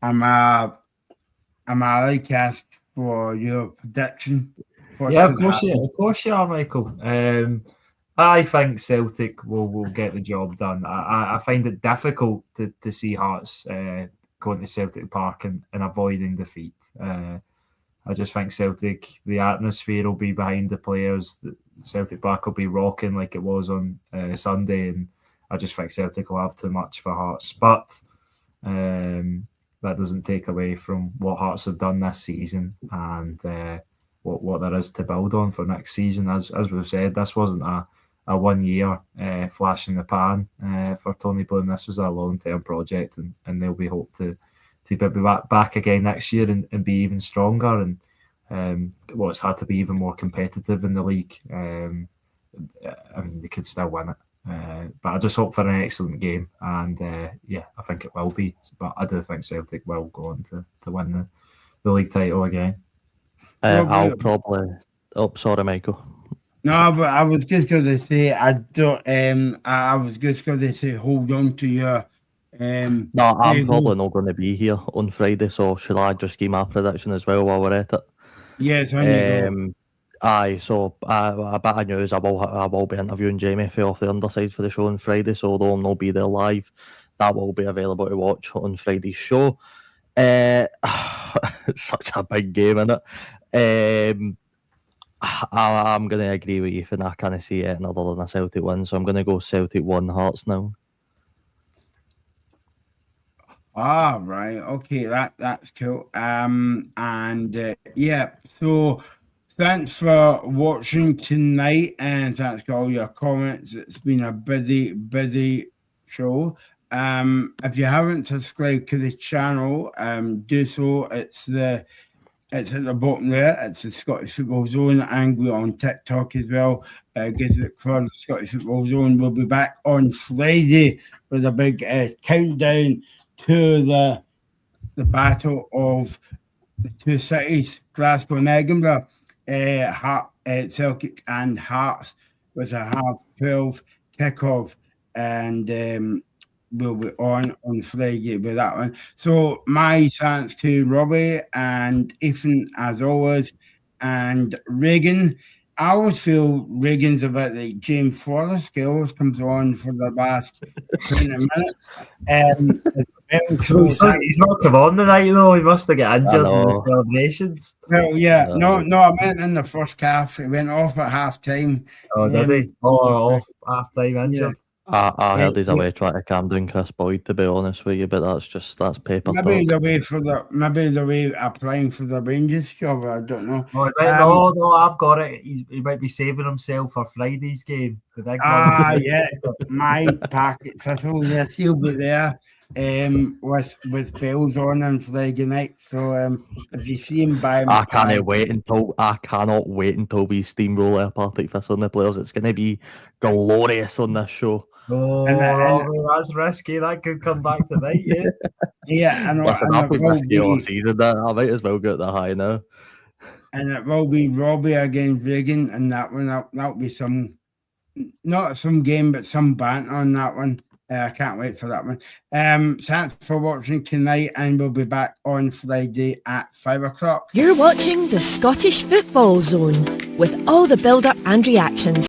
am I like asked for your prediction?
Yeah, of course you are, Michael. I think Celtic will get the job done. I find it difficult to see Hearts going to Celtic Park and avoiding defeat. I just think Celtic, the atmosphere will be behind the players. Celtic Park will be rocking like it was on Sunday, and I just think Celtic will have too much for Hearts. But that doesn't take away from what Hearts have done this season and what there is to build on for next season. As we've said, this wasn't a 1 year flash in the pan for Tony Bloom. This was a long-term project, and they'll be hoped to be back again next year and be even stronger. And it's hard to be even more competitive in the league. I mean, they could still win it. But I just hope for an excellent game, and I think it will be. But I do think Celtic will go on to win the league title again.
I'll probably. Oh, sorry, Michael.
No, but I was just going to say I don't. I was just going to say hold on to your.
No, I'm probably not going to be here on Friday, so should I just give my prediction as well while we're at it?
Yes,
so a bit of news. I will be interviewing Jamie for Off the Underside for the show on Friday, so although I'll not be there live, that will be available to watch on Friday's show. Such a big game, isn't it? I'm going to agree with you, and I can't see it other than a Celtic win, so I'm going to go Celtic 1, Hearts now.
Ah, right. Okay, that's cool. Yeah, so thanks for watching tonight, and thanks for all your comments. It's been a busy show. If you haven't subscribed to the channel, do so. It's at the bottom there. It's the Scottish Football Zone, and we're on TikTok as well. Give it for the Scottish Football Zone. We'll be back on Friday with a big countdown to the battle of the two cities, Glasgow and Edinburgh. Celtic and Hearts with a 12:30 kickoff, and we'll be on Friday with that one. So my thanks to Robbie and Ethan as always, and Regan. I always feel Regan's about like James Forrest. He always comes on for the last 20 minutes.
So he's not come on tonight, though. He must have got injured in the celebrations.
Well, yeah, no, I meant in the first half. He went off at half time.
Oh, did he? Off half time injured.
Yeah. I heard he's away trying to calm down Chris Boyd, to be honest with you, but that's paper talk.
Maybe the way applying for the Rangers job. I don't know.
No, I've got it. He might be saving himself for Friday's game. The big one.
Yeah, my packet thistle. Yes, he'll be there. With bells on Friday night. So if you see him by,
I cannot wait until we steamroll our Partick Thistle in the playoffs. It's going to be glorious on this show.
Oh, that's risky. That could come back tonight.
Yeah, and
listen, I've been risky all season. That I might as well get the high now.
And it will be Robbie against Regan, and that one that'll be not some game, but some banter on that one. I can't wait for that one. Thanks for watching tonight, and we'll be back on Friday at 5 o'clock.
You're watching the Scottish Football Zone with all the build-up and reactions.